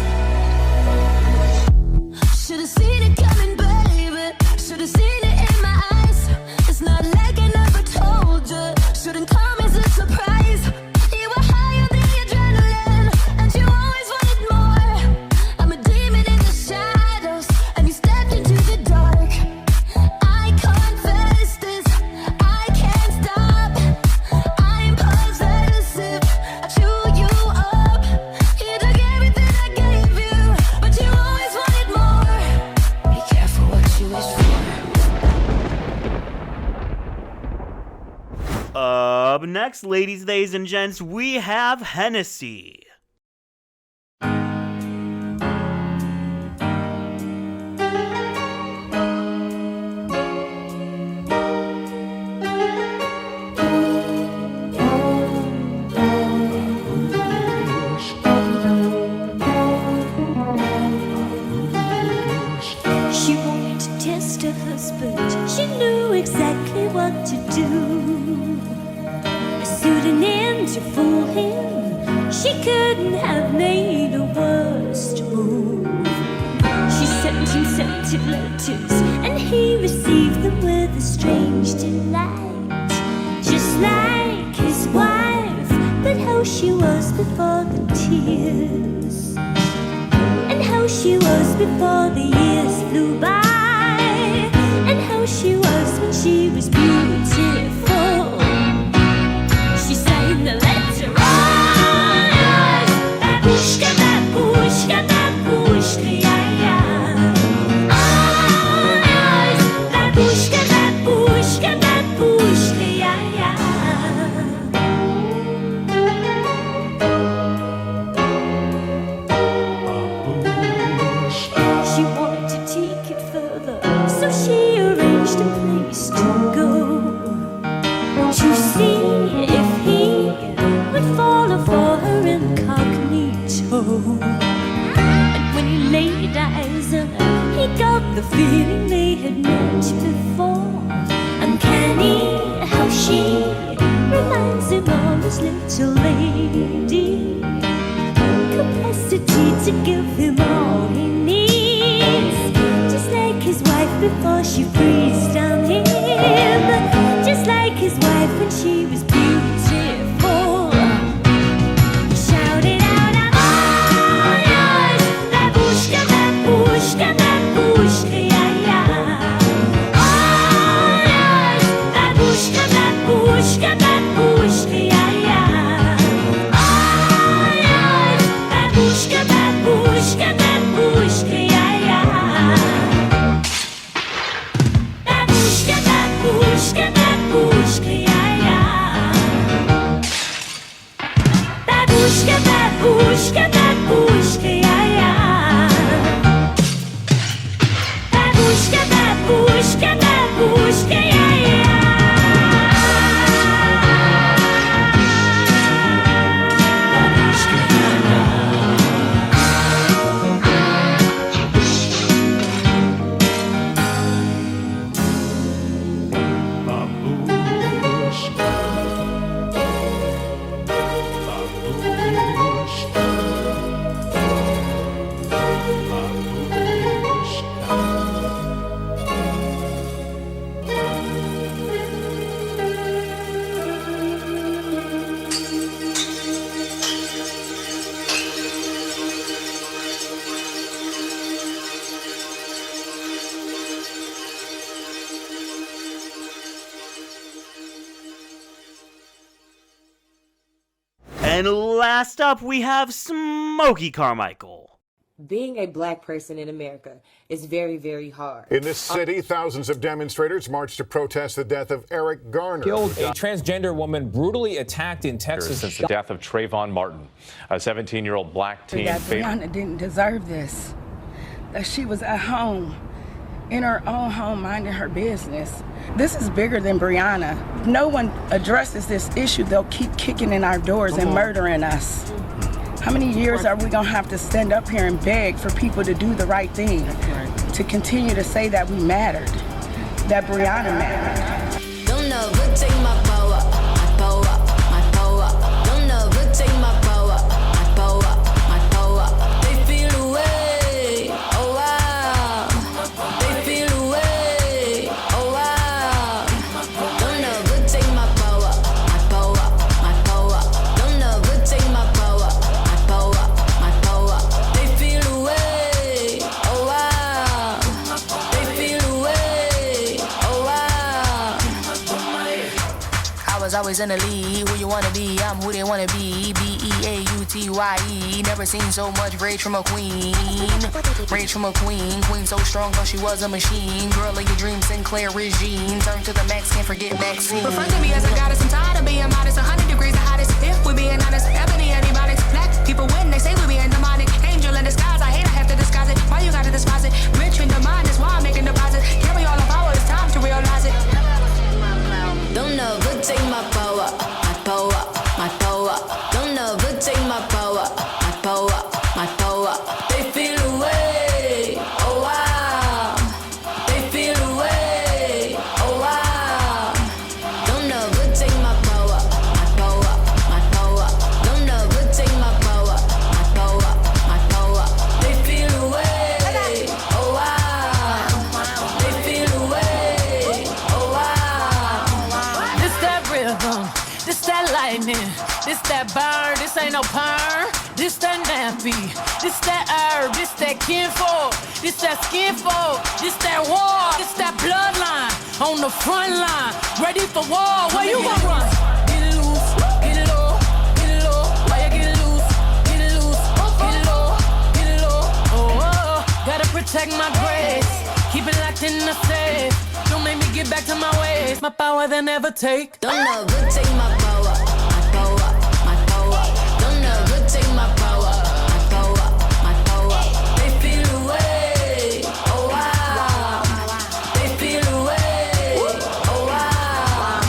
Should've seen it coming, baby. Should've seen it in my eyes. It's not like I never told you. Shouldn't come as a surprise. You were higher than adrenaline, and you always wanted more. I'm a demon in the shadows, and you stepped into the dark. I confess this, I can't stop. I'm possessive, I chew you up. You took everything I gave you, but you always wanted more. Be careful what you wish for. Up next, ladies and gents, we have Hennessey. She wanted to test her husband. She knew exactly what to do. A pseudonym to fool him. She couldn't have made a worse move. She sent him scented letters, and he received them with a strange delight. Just like his wife, but how she was before the tears, and how she was before the years flew by, and how she was when she was beautiful. She signed the letter, babushka, babushka, babushka, yeah, yeah. Babushka, babushka, babushka, yeah, yeah. She wanted to take it further, so she arranged a place to go, to see if he would follow for her incognito. And when he laid eyes on her, he got the feeling they had met before. Uncanny how she reminds him of his little lady. Capacity to give him all he needs, just like his wife before she breathed on him, just like his wife when she was beautiful. He shouted out, I'm all yours, babushka, babushka, babushka, yeah, yeah. All yours, babushka, babushka, babushka, yeah, yeah. All yours, babushka, babushka, babushka, yeah, yeah. Babushka, babushka, babushka, yeah, yeah. Babushka, babushka, babushka, yeah, yeah. Babushka, babushka, babushka, yeah, yeah. And last up, we have Smokey Karmikael. Being a black person in America is very, very hard. In this city, thousands of demonstrators marched to protest the death of Eric Garner. A transgender woman brrutally attacked in Texas since the death of Trayvon Martin, a 17-year-old black teen. That Brianna didn't deserve this. That she was at home, in her own home, minding her business. This is bigger than Brianna. If no one addresses this issue, they'll keep kicking in our doors and murdering us. How many years are we gonna have to stand up here and beg for people to do the right thing? To continue to say that we mattered, that Brianna mattered. Don't never take my power, my power, my power. Don't never take my power, my power, my power. They feel away, oh wow. They feel away, oh wow. Don't never take my power, my power, my power. Don't never take my power, my power, my power. They feel away, oh wow. They feel away, oh wow. I was always in the lead. Who you wanna be? I'm who they wanna be. B-E-A-U-T-Y-E. Never seen so much rage from a queen. Rage from a queen. Queen so strong, thought she was a machine. Girl of your dreams, Sinclair regime. Turn to the max, can't forget Maxine. Refer to me as a goddess. I'm tired of being modest. 100 degrees the hottest. If we're being honest, ebony antibiotics. Black people win, they say we being demonic. Angel in disguise, I hate I have to disguise it. Why you gotta despise it? Rich in the mind, that's why I'm making deposits. Carry all the power, it's time to realize it. Don't never take my power, my power, my power. Don't never take my power, my power, my power. They feel away, oh wow. They feel away, oh wow. Don't never take my power, my power, my power. Don't never take my power, my power, my power. They feel away, oh wow. They feel away, oh wow. This that rhythm, this that lightning, this that burn, this ain't no perm. This that nappy, this that herb, this that kinfolk, this that skinfolk, this that war, this that bloodline on the front line, ready for war. Where you gonna run? Get it loose, get it low, get it low. Why you get it loose, get it loose, get it low, get it low. Oh, gotta protect my grace, keep it locked in the safe. Don't make me get back to my ways. My power they never take. Don't never take my power, my power, my power. Don't never take my power, my power, my power. They feel away, oh wow. They feel away, oh wow.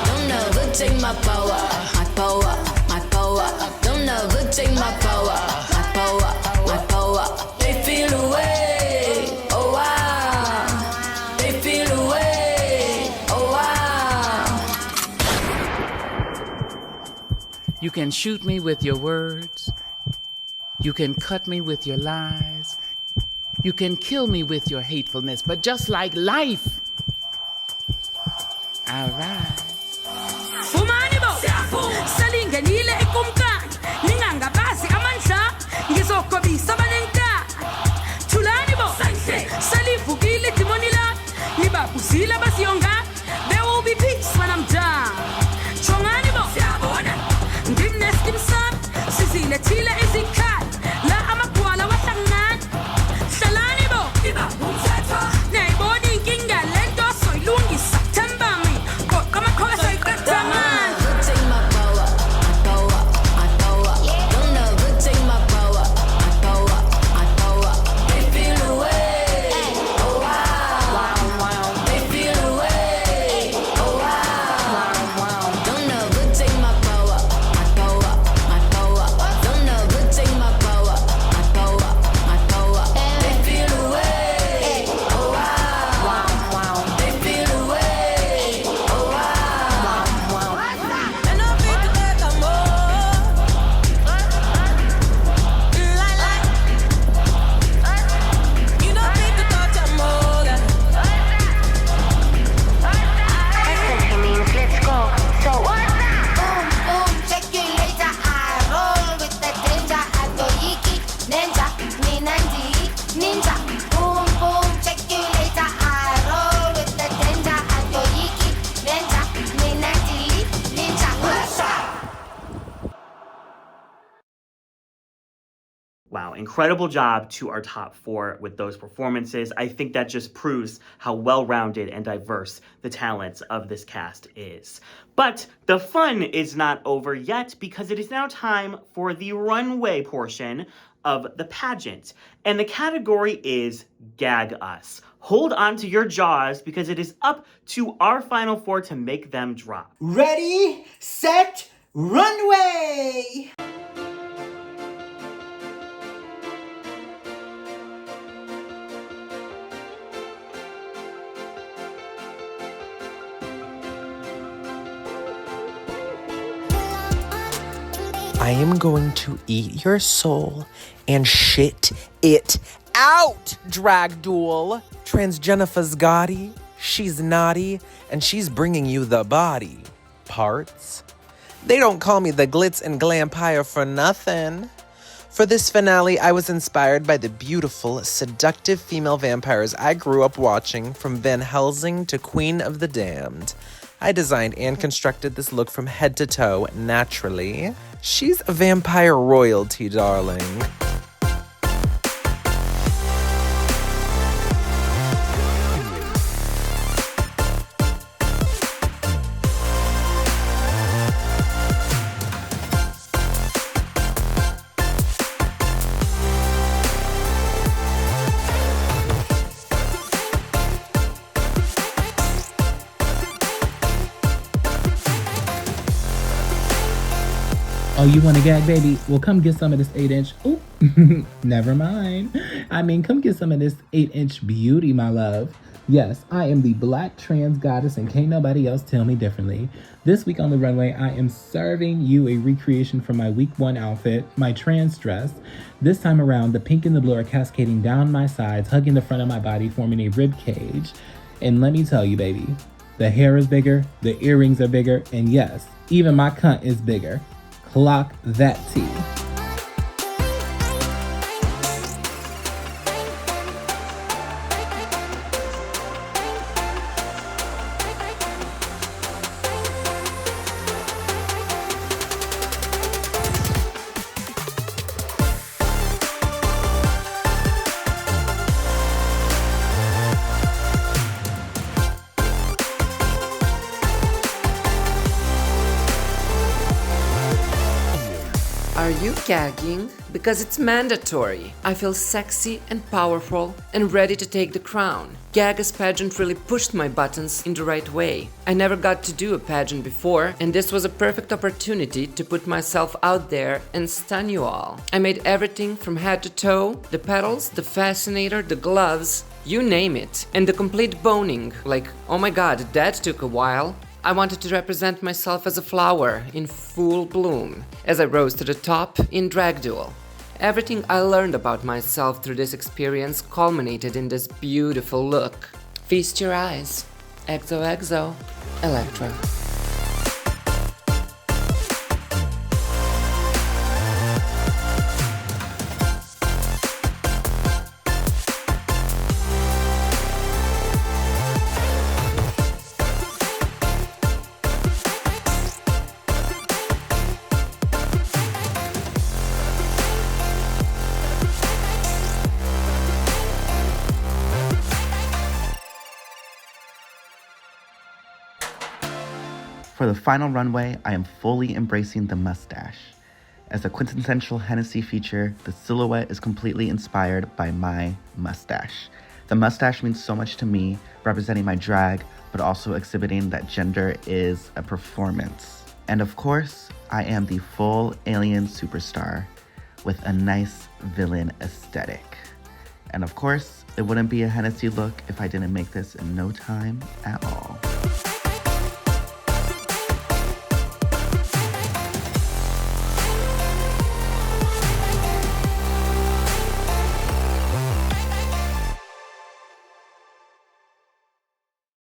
Don't never take my power, my power, my power. Don't never take my power, my power, my power. They feel away, oh wow. They feel away, oh wow. You can shoot me with your words. You can cut me with your lies. You can kill me with your hatefulness, but just like life, I rise. Fumanibo, salinganile ikumkan, ningangabasi amandla, ngizokobisa banenka. Tulanibo, salivukile timonila, nibabuzile basiyonga. There will be peace when I'm done. Chonganibo, ngimnes kimsam, sizile tile izikat, la amakwala wahlangana. Hlalanibo, nayibona inkinga lento soyilungisa. Themba mi, goqa amakhosi soyiqeda man. Take my power, my power, my power. Don't never take my power, my power, my power. They feel away, oh wow. They feel Wow, incredible job to our top 4 with those performances. I think that just proves how well-rounded and diverse the talents of this cast is. But the fun is not over yet, because it is now time for the runway portion of the pageant. And the category is Gag Us. Hold on to your jaws, because it is up to our final 4 to make them drop. Ready, set, runway! I am going to eat your soul and shit it out, Drag Duel. Transjenifahs Gawdy, she's naughty, and she's bringing you the body parts. They don't call me the glitz and glampire for nothing. For this finale, I was inspired by the beautiful, seductive female vampires I grew up watching, from Van Helsing to Queen of the Damned. I designed and constructed this look from head to toe naturally. She's a vampire royalty, darling. Oh, you want a gag, baby? Well, come get some of this 8-inch. Ooh, never mind. I mean, come get some of this 8-inch beauty, my love. Yes, I am the Black trans goddess, and can't nobody else tell me differently. This week on the runway, I am serving you a recreation from my week 1 outfit, my trans dress. This time around, the pink and the blue are cascading down my sides, hugging the front of my body, forming a rib cage. And let me tell you, baby, the hair is bigger, the earrings are bigger, and yes, even my cunt is bigger. Clock that tea. Are you gagging? Because it's mandatory. I feel sexy and powerful and ready to take the crown. Gaga's pageant really pushed my buttons in the right way. I never got to do a pageant before, and this was a perfect opportunity to put myself out there and stun you all. I made everything from head to toe, the petals, the fascinator, the gloves, you name it, and the complete boning. Like, oh my god, that took a while. I wanted to represent myself as a flower in full bloom, as I rose to the top in Drag Duel. Everything I learned about myself through this experience culminated in this beautiful look. Feast your eyes. XOXO, Elektra. For the final runway, I am fully embracing the mustache. As a quintessential Hennessey feature, the silhouette is completely inspired by my mustache. The mustache means so much to me, representing my drag, but also exhibiting that gender is a performance. And of course, I am the full alien superstar with a nice villain aesthetic. And of course, it wouldn't be a Hennessey look if I didn't make this in no time at all.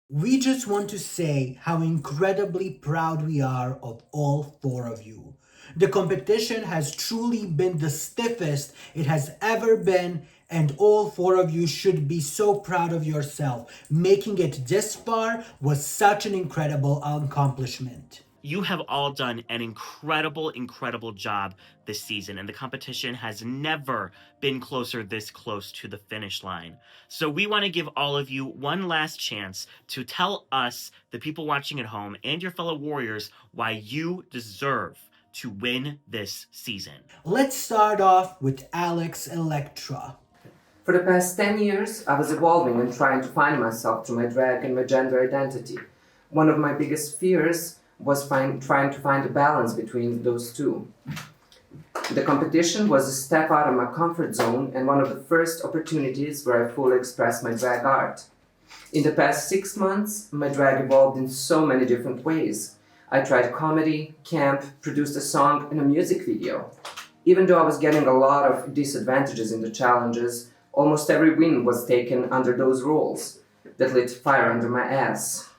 We just want to say how incredibly proud we are of all 4 of you. The competition has truly been the stiffest it has ever been, and all 4 of you should be so proud of yourself. Making it this far was such an incredible accomplishment. You have all done an incredible, incredible job this season, and the competition has never been this close to the finish line. So we want to give all of you one last chance to tell us, the people watching at home, and your fellow warriors, why you deserve to win this season. Let's start off with Elektra. For the past 10 years, I was evolving and trying to find myself through my drag and my gender identity. One of my biggest fears was trying to find a balance between those two. The competition was a step out of my comfort zone and one of the first opportunities where I fully expressed my drag art. In the past 6 months, my drag evolved in so many different ways. I tried comedy, camp, produced a song and a music video. Even though I was getting a lot of disadvantages in the challenges, almost every win was taken under those roles that lit fire under my ass.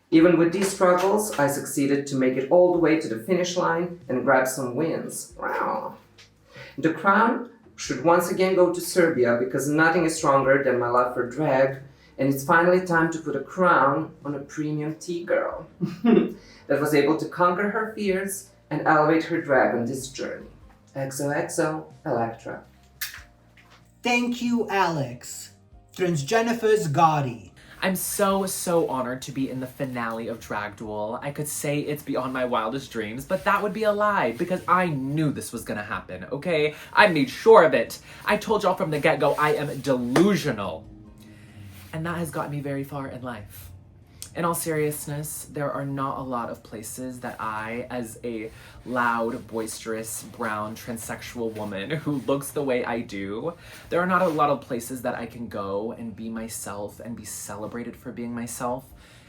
Even with these struggles, I succeeded to make it all the way to the finish line and grab some wins. Wow. The crown should once again go to Serbia because nothing is stronger than my love for drag, and it's finally time to put a crown on a premium tea girl that was able to conquer her fears and elevate her drag on this journey. XOXO, Elektra. Thank you, Alex. Transjenifahs Gawdy. I'm so honored to be in the finale of Drag Duel. I could say it's beyond my wildest dreams, but that would be a lie because I knew this was gonna happen, okay? I made sure of it. I told y'all from the get-go I am delusional. And that has gotten me very far in life. In all seriousness, there are not a lot of places that I, as a loud, boisterous, brown, transsexual woman who looks the way I do, there are not a lot of places that I can go and be myself and be celebrated for being myself.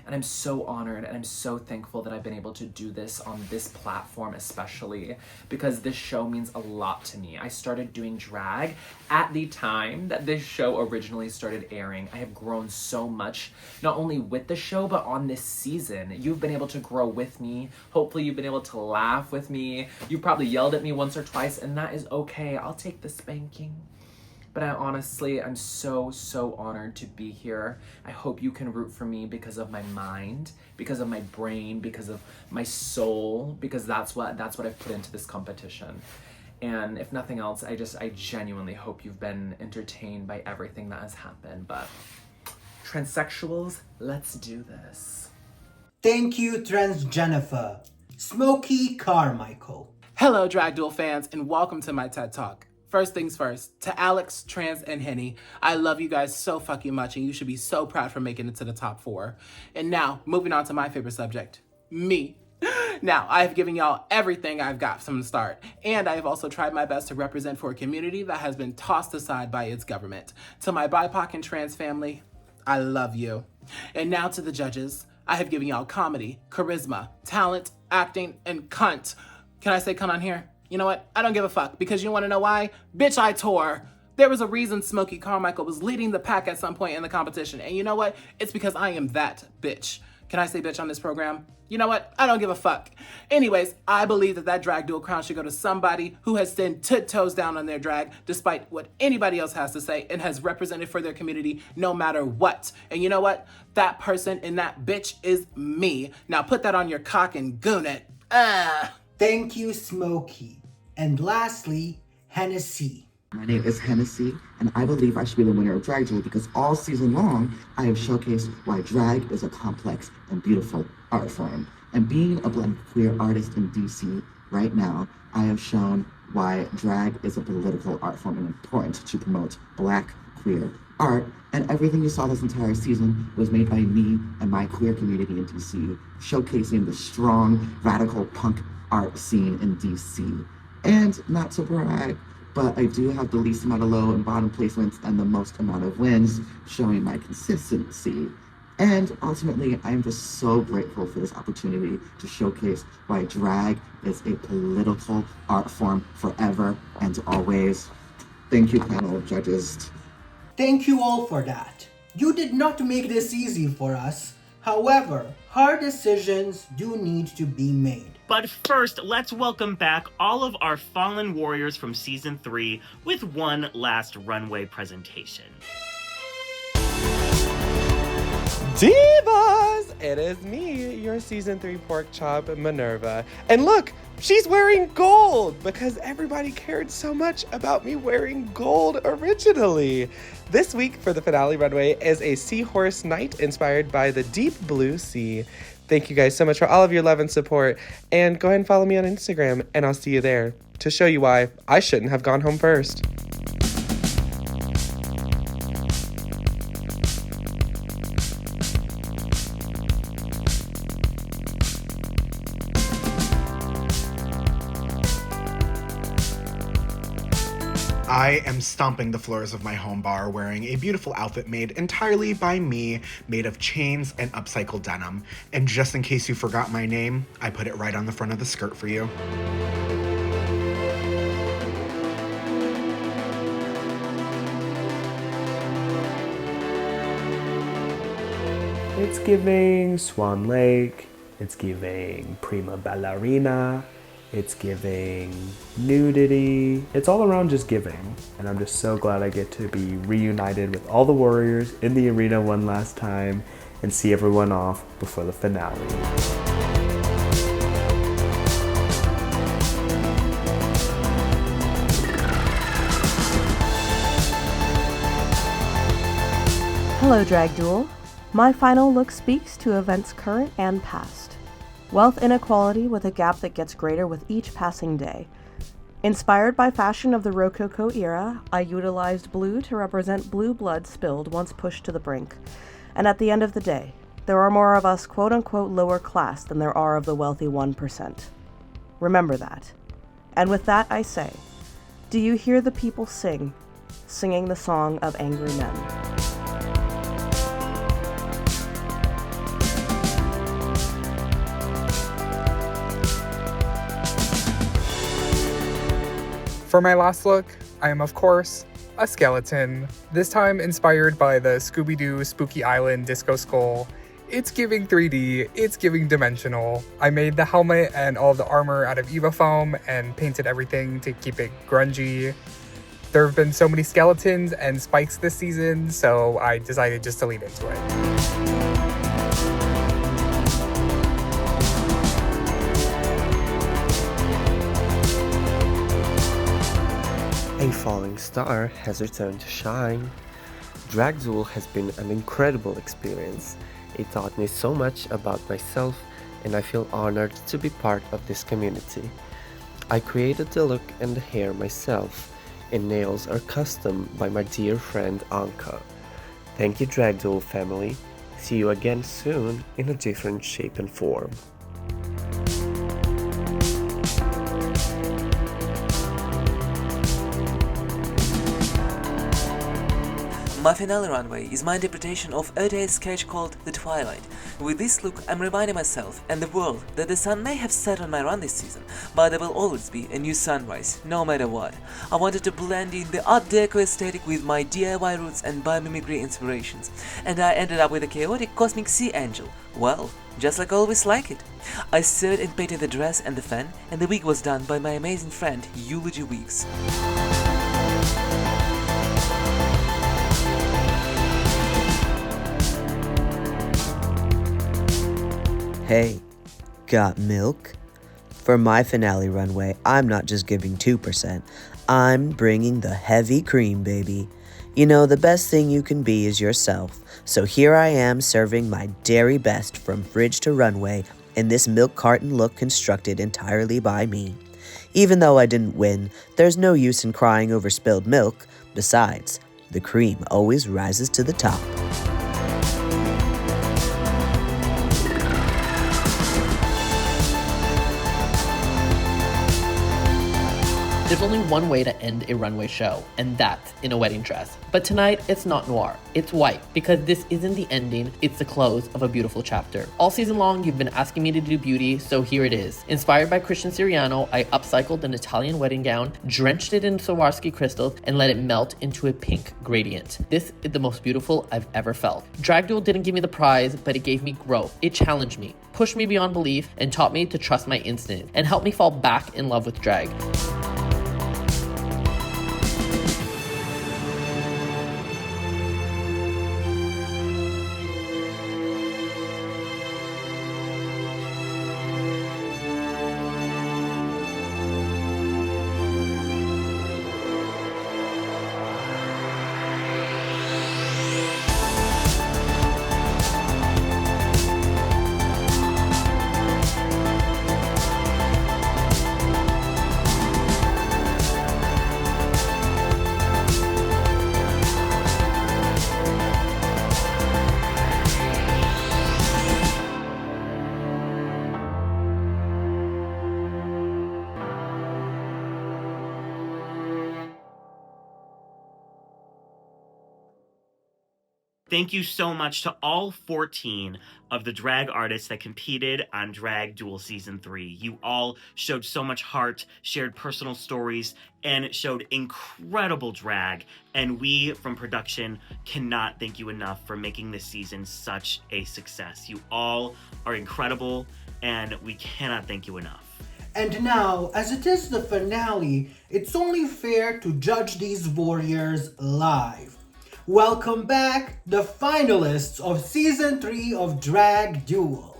And I'm so honored and I'm so thankful that I've been able to do this on this platform especially because this show means a lot to me. I started doing drag at the time that this show originally started airing. I have grown so much, not only with the show, but on this season. You've been able to grow with me. Hopefully you've been able to laugh with me. You probably yelled at me once or twice and that is okay. I'll take the spanking. But I'm so honored to be here. I hope you can root for me because of my mind, because of my brain, because of my soul, because that's what I've put into this competition. And if nothing else, I genuinely hope you've been entertained by everything that has happened. But transsexuals, let's do this. Thank you, Transjenifah. Smokey Karmikael. Hello, Drag Duel fans, and welcome to my TED Talk. First things first, to Alex, Trans, and Henny, I love you guys so fucking much, and you should be so proud for making it to the top 4. And now, moving on to my favorite subject, me. Now, I have given y'all everything I've got from the start, and I have also tried my best to represent for a community that has been tossed aside by its government. To my BIPOC and trans family, I love you. And now to the judges, I have given y'all comedy, charisma, talent, acting, and cunt. Can I say cunt on here? You know what? I don't give a fuck, because you want to know why? Bitch, I tore. There was a reason Smokey Karmikael was leading the pack at some point in the competition, and you know what? It's because I am that bitch. Can I say bitch on this program? You know what? I don't give a fuck. Anyways, I believe that Drag Duel crown should go to somebody who has stood toes down on their drag, despite what anybody else has to say, and has represented for their community no matter what. And you know what? That person and that bitch is me. Now put that on your cock and goon it. Thank you, Smokey. And lastly, Hennessey. My name is Hennessey, and I believe I should be the winner of Drag Duel because all season long, I have showcased why drag is a complex and beautiful art form. And being a Black queer artist in DC right now, I have shown why drag is a political art form and important to promote Black queer art. And everything you saw this entire season was made by me and my queer community in DC, showcasing the strong, radical punk art scene in DC. And not to brag, but I do have the least amount of low and bottom placements and the most amount of wins, showing my consistency. And ultimately, I am just so grateful for this opportunity to showcase why drag is a political art form forever and always. Thank you, panel of judges. Thank you all for that. You did not make this easy for us. However, hard decisions do need to be made. But first, let's welcome back all of our fallen warriors from Season 3 with one last runway presentation. Divas! it is me, your season 3 pork chop, Minerva. And look, she's wearing gold because everybody cared so much about me wearing gold originally. This week for the finale runway is a seahorse night inspired by the deep blue sea. Thank you guys so much for all of your love and support. And go ahead and follow me on Instagram, and I'll see you there to show you why I shouldn't have gone home first. I am stomping the floors of my home bar wearing a beautiful outfit made entirely by me, made of chains and upcycled denim. And just in case you forgot my name, I put it right on the front of the skirt for you. It's giving Swan Lake, it's giving prima ballerina, it's giving nudity. It's all around just giving. And I'm just so glad I get to be reunited with all the warriors in the arena one last time and see everyone off before the finale. Hello, Drag Duel. My final look speaks to events current and past. Wealth inequality with a gap that gets greater with each passing day. Inspired by fashion of the Rococo era, I utilized blue to represent blue blood spilled once pushed to the brink. And at the end of the day, there are more of us quote-unquote lower class than there are of the wealthy 1%. Remember that. And with that I say, do you hear the people singing the song of angry men? For my last look, I am of course a skeleton, this time inspired by the Scooby-Doo Spooky Island Disco Skull. It's giving 3D, it's giving dimensional. I made the helmet and all the armor out of Eva foam and painted everything to keep it grungy. There have been so many skeletons and spikes this season, so I decided just to lean into it. A falling star has returned to shine. Drag Duel has been an incredible experience. It taught me so much about myself, and I feel honored to be part of this community. I created the look and the hair myself, and nails are custom by my dear friend Anka. Thank you, Drag Duel family. See you again soon in a different shape and form. My finale runway is my interpretation of O'Day's sketch called The Twilight. With this look, I'm reminding myself and the world that the sun may have set on my run this season, but there will always be a new sunrise, no matter what. I wanted to blend in the Art Deco aesthetic with my DIY roots and biomimicry inspirations, and I ended up with a chaotic cosmic sea angel. Well, just like I always like it. I sewed and painted the dress and the fan, and the wig was done by my amazing friend Eulogy Wigs. Hey, got milk? For my finale runway, I'm not just giving 2%, I'm bringing the heavy cream, baby. You know, the best thing you can be is yourself, so here I am serving my dairy best from fridge to runway in this milk carton look constructed entirely by me. Even though I didn't win, there's no use in crying over spilled milk. Besides, the cream always rises to the top. There's only one way to end a runway show, and that's in a wedding dress. But tonight, it's not noir, it's white, because this isn't the ending, it's the close of a beautiful chapter. All season long, you've been asking me to do beauty, so here it is. Inspired by Christian Siriano, I upcycled an Italian wedding gown, drenched it in Swarovski crystals, and let it melt into a pink gradient. This is the most beautiful I've ever felt. Drag Duel didn't give me the prize, but it gave me growth. It challenged me, pushed me beyond belief, and taught me to trust my instinct, and helped me fall back in love with drag. Thank you so much to all 14 of the drag artists that competed on Drag Duel Season 3. You all showed so much heart, shared personal stories, and showed incredible drag. And we, from production, cannot thank you enough for making this season such a success. You all are incredible, and we cannot thank you enough. And now, as it is the finale, it's only fair to judge these warriors live. Welcome back, the finalists of Season 3 of Drag Duel.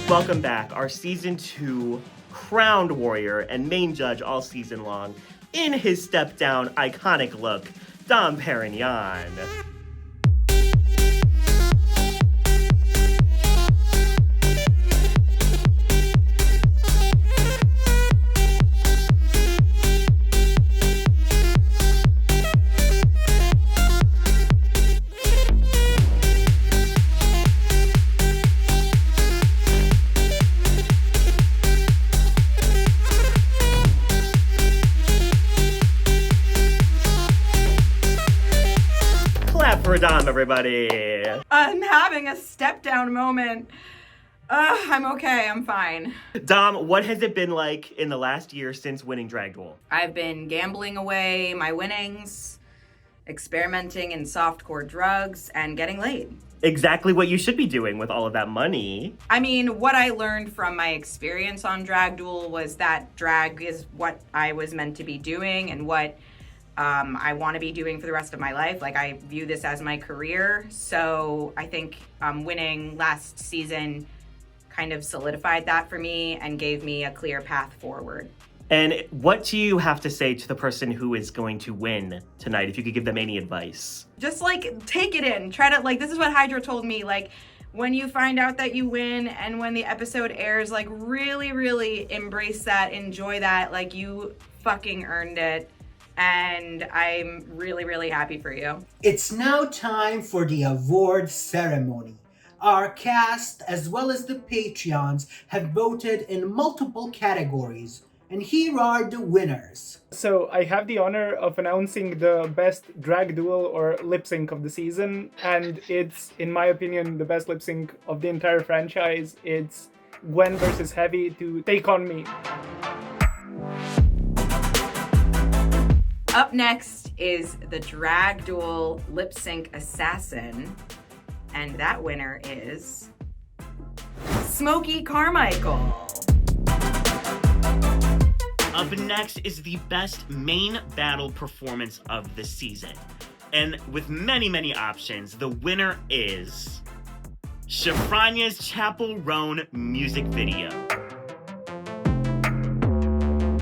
Welcome back, our Season 2 crowned warrior and main judge all season long, in his step-down iconic look, Dom Perignon. For Dom, everybody. I'm having a step down moment. I'm okay, I'm fine. Dom, what has it been like in the last year since winning Drag Duel? I've been gambling away my winnings, experimenting in softcore drugs, and getting laid. Exactly what you should be doing with all of that money. I mean, what I learned from my experience on Drag Duel was that drag is what I was meant to be doing and what I want to be doing for the rest of my life. Like, I view this as my career. So I think winning last season kind of solidified that for me and gave me a clear path forward. And what do you have to say to the person who is going to win tonight, if you could give them any advice? Just, like, take it in. Try to, like, this is what Hydra told me. Like, when you find out that you win and when the episode airs, like, really, really embrace that, enjoy that. Like, you fucking earned it. And I'm really, really happy for you. It's now time for the award ceremony. Our cast, as well as the Patreons, have voted in multiple categories. And here are the winners. So I have the honor of announcing the best drag duel or lip sync of the season. And it's, in my opinion, the best lip sync of the entire franchise. It's Gwen versus Heavy to Take On Me. Up next is the Drag Duel Lip Sync Assassin, and that winner is Smokey Karmikael. Up next is the best main battle performance of the season, and with many, many options, the winner is Shafrania's Chapel Roan music video.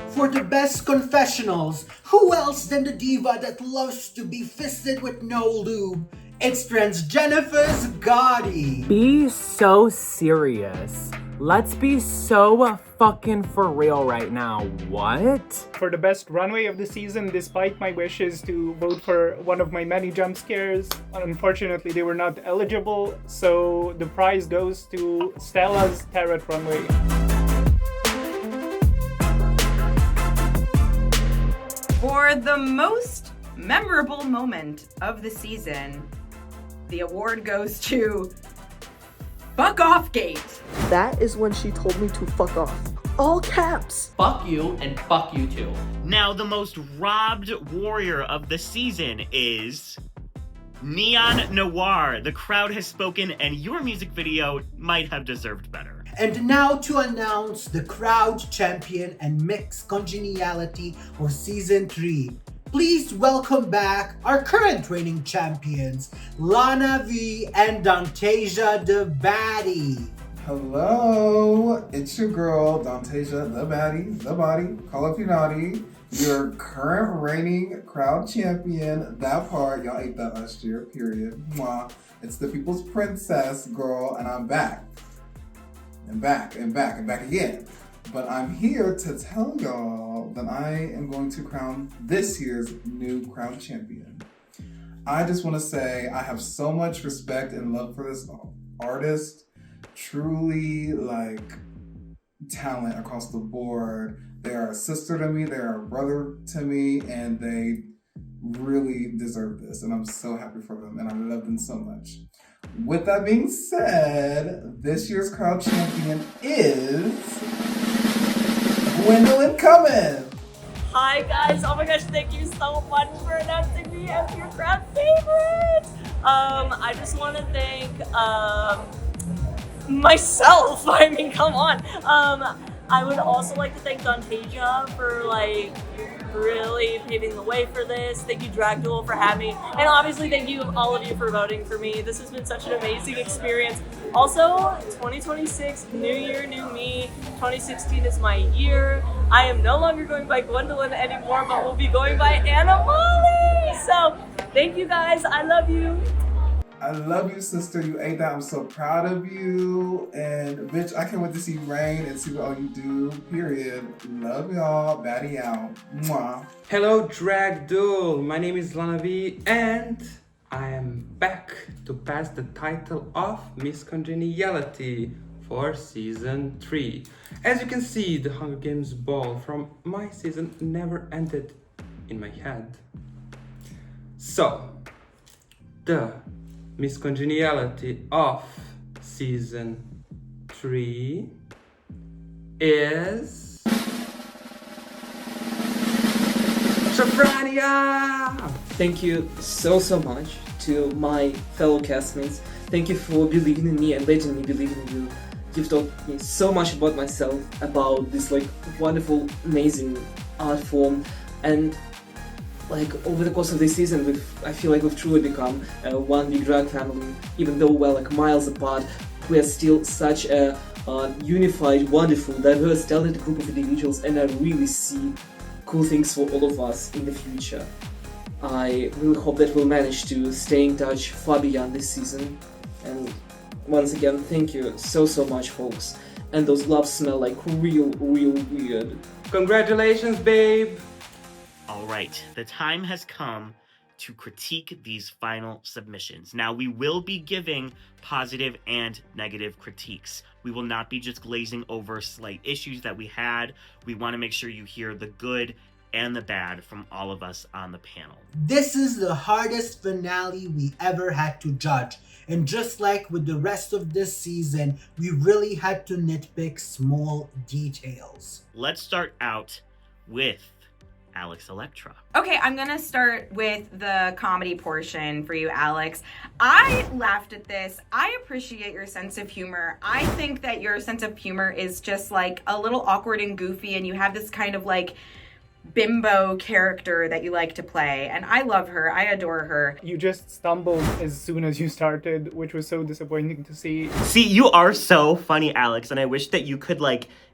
For the best confessionals, who else than the diva that loves to be fisted with no lube? It's Transjenifahs Gawdy. Be so serious. Let's be so fucking for real right now. What? For the best runway of the season, despite my wishes to vote for one of my many jump scares, unfortunately they were not eligible, so the prize goes to Stella's Tarot runway. For the most memorable moment of the season, the award goes to Fuck Off Gate. That is when she told me to fuck off. All caps. Fuck you and fuck you too. Now, the most robbed warrior of the season is Neon Noire. The crowd has spoken, and your music video might have deserved better. And now to announce the crowd champion and mixed congeniality of Season 3. please welcome back our current reigning champions, Lana V and Dantasia the Baddie. Hello, it's your girl, Dantasia the Baddie, the body, call up you naughty, your current reigning crowd champion. That part, y'all ate that last year, period. Mwah. It's the people's princess, girl, and I'm back. And back again. But I'm here to tell y'all that I am going to crown this year's new crown champion. I just want to say I have so much respect and love for this artist. Truly, talent across the board. They are a sister to me, they are a brother to me, and they really deserve this. And I'm so happy for them, and I love them so much. With that being said, this year's crowd champion is Gwendolin coming. Hi guys, oh my gosh, thank you so much for announcing me as your crowd favorite. I just want to thank myself. I mean, come on. I would also like to thank Dantasia for really paving the way for this. Thank you Drag Duel for having me. And obviously thank you all of you for voting for me. This has been such an amazing experience. Also, 2026, new year, new me. 2016 is my year. I am no longer going by Gwendolin anymore, but will be going by Anna Molly. So thank you guys, I love you. I love you, sister. You ate that. I'm so proud of you. And bitch, I can't wait to see you reign and see what all you do. Period. Love y'all. Baddie out. Mwah. Hello, Drag Duel. My name is Lana V, and I am back to pass the title of Miss Congeniality for season 3. As you can see, the Hunger Games ball from my season never ended in my head. So, the Miss Congeniality of season 3 is Shafrania! Thank you so much to my fellow castmates. Thank you for believing in me and letting me believe in you. You've taught me so much about myself, about this wonderful, amazing art form, and over the course of this season, I feel like we've truly become one big drag family. Even though we're miles apart, we're still such a unified, wonderful, diverse, talented group of individuals, and I really see cool things for all of us in the future. I really hope that we'll manage to stay in touch far beyond this season. And once again, thank you so much, folks. And those loves smell like real weird. Congratulations, babe! Alright, the time has come to critique these final submissions. Now, we will be giving positive and negative critiques. We will not be just glazing over slight issues that we had. We want to make sure you hear the good and the bad from all of us on the panel. This is the hardest finale we ever had to judge. And just like with the rest of this season, we really had to nitpick small details. Let's start out with Elektra. Okay, I'm gonna start with the comedy portion for you, Alex. I laughed at this. I appreciate your sense of humor. I think that your sense of humor is just a little awkward and goofy, and you have this kind of bimbo character that you like to play, and I love her. I adore her. You just stumbled as soon as you started, which was so disappointing to see. See, you are so funny, Alex, and I wish that you could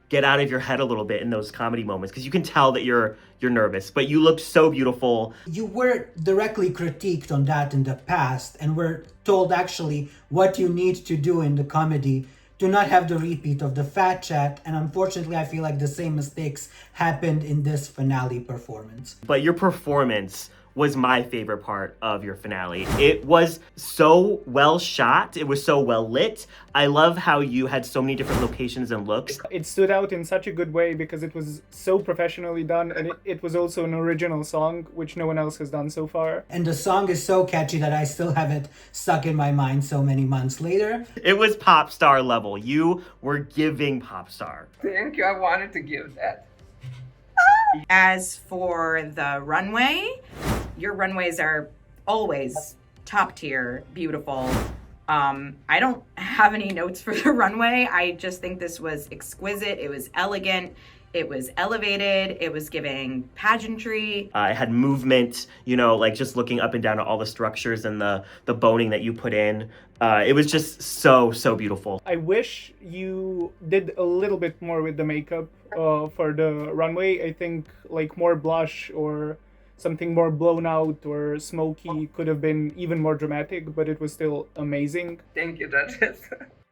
get out of your head a little bit in those comedy moments, because you can tell that you're nervous, but you look so beautiful. You were directly critiqued on that in the past, and were told actually what you need to do in the comedy to not have the repeat of the fat chat, and unfortunately I feel like the same mistakes happened in this finale performance. But your performance was my favorite part of your finale. It was so well shot. It was so well lit. I love how you had so many different locations and looks. It stood out in such a good way because it was so professionally done, and it was also an original song, which no one else has done so far. And the song is so catchy that I still have it stuck in my mind so many months later. It was pop star level. You were giving pop star. Thank you, I wanted to give that. As for the runway, your runways are always top tier, beautiful. I don't have any notes for the runway. I just think this was exquisite. It was elegant. It was elevated. It was giving pageantry. It had movement, you know, like just looking up and down at all the structures and the boning that you put in. It was just so beautiful. I wish you did a little bit more with the makeup for the runway. I think like more blush or something more blown out or smoky could have been even more dramatic, but it was still amazing. Thank you, Duchess.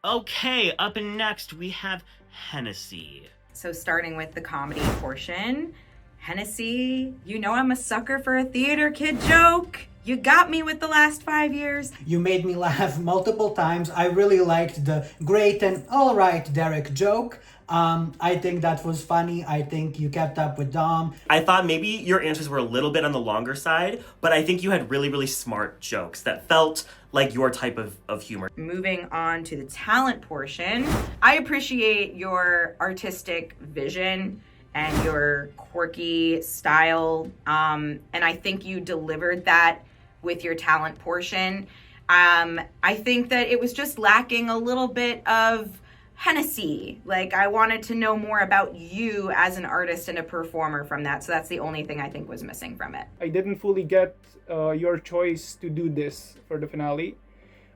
Okay, up and next we have Hennessey. So starting with the comedy portion, Hennessey, you know I'm a sucker for a theater kid joke. You got me with the last 5 years. You made me laugh multiple times. I really liked the great and all right Derek joke. I think that was funny. I think you kept up with Dom. I thought maybe your answers were a little bit on the longer side, but I think you had really smart jokes that felt like your type of humor. Moving on to the talent portion, I appreciate your artistic vision and your quirky style, and I think you delivered that with your talent portion. I think that it was just lacking a little bit of Hennessey. Like, I wanted to know more about you as an artist and a performer from that, so that's the only thing I think was missing from it. I didn't fully get your choice to do this for the finale.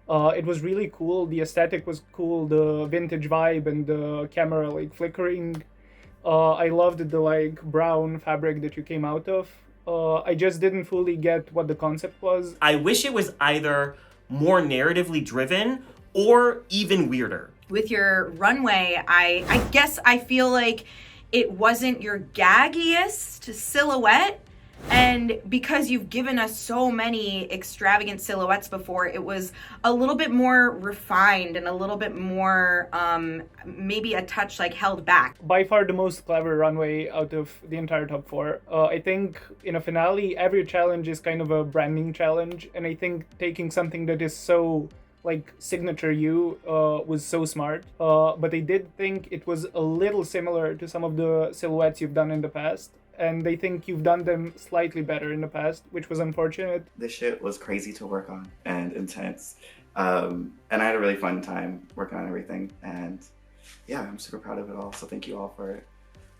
It was really cool. The aesthetic was cool, the vintage vibe and the camera like flickering. I loved the like brown fabric that you came out of. I just didn't fully get what the concept was. I wish it was either more narratively driven or even weirder. With your runway, I guess I feel like it wasn't your gaggiest silhouette. And because you've given us so many extravagant silhouettes before, it was a little bit more refined and a little bit more, maybe a touch like held back. By far the most clever runway out of the entire top 4. I think in a finale, every challenge is kind of a branding challenge. And I think taking something that is so like signature you was so smart. But I did think it was a little similar to some of the silhouettes you've done in the past. And they think you've done them slightly better in the past, which was unfortunate. This shit was crazy to work on and intense. And I had a really fun time working on everything. And yeah, I'm super proud of it all. So thank you all for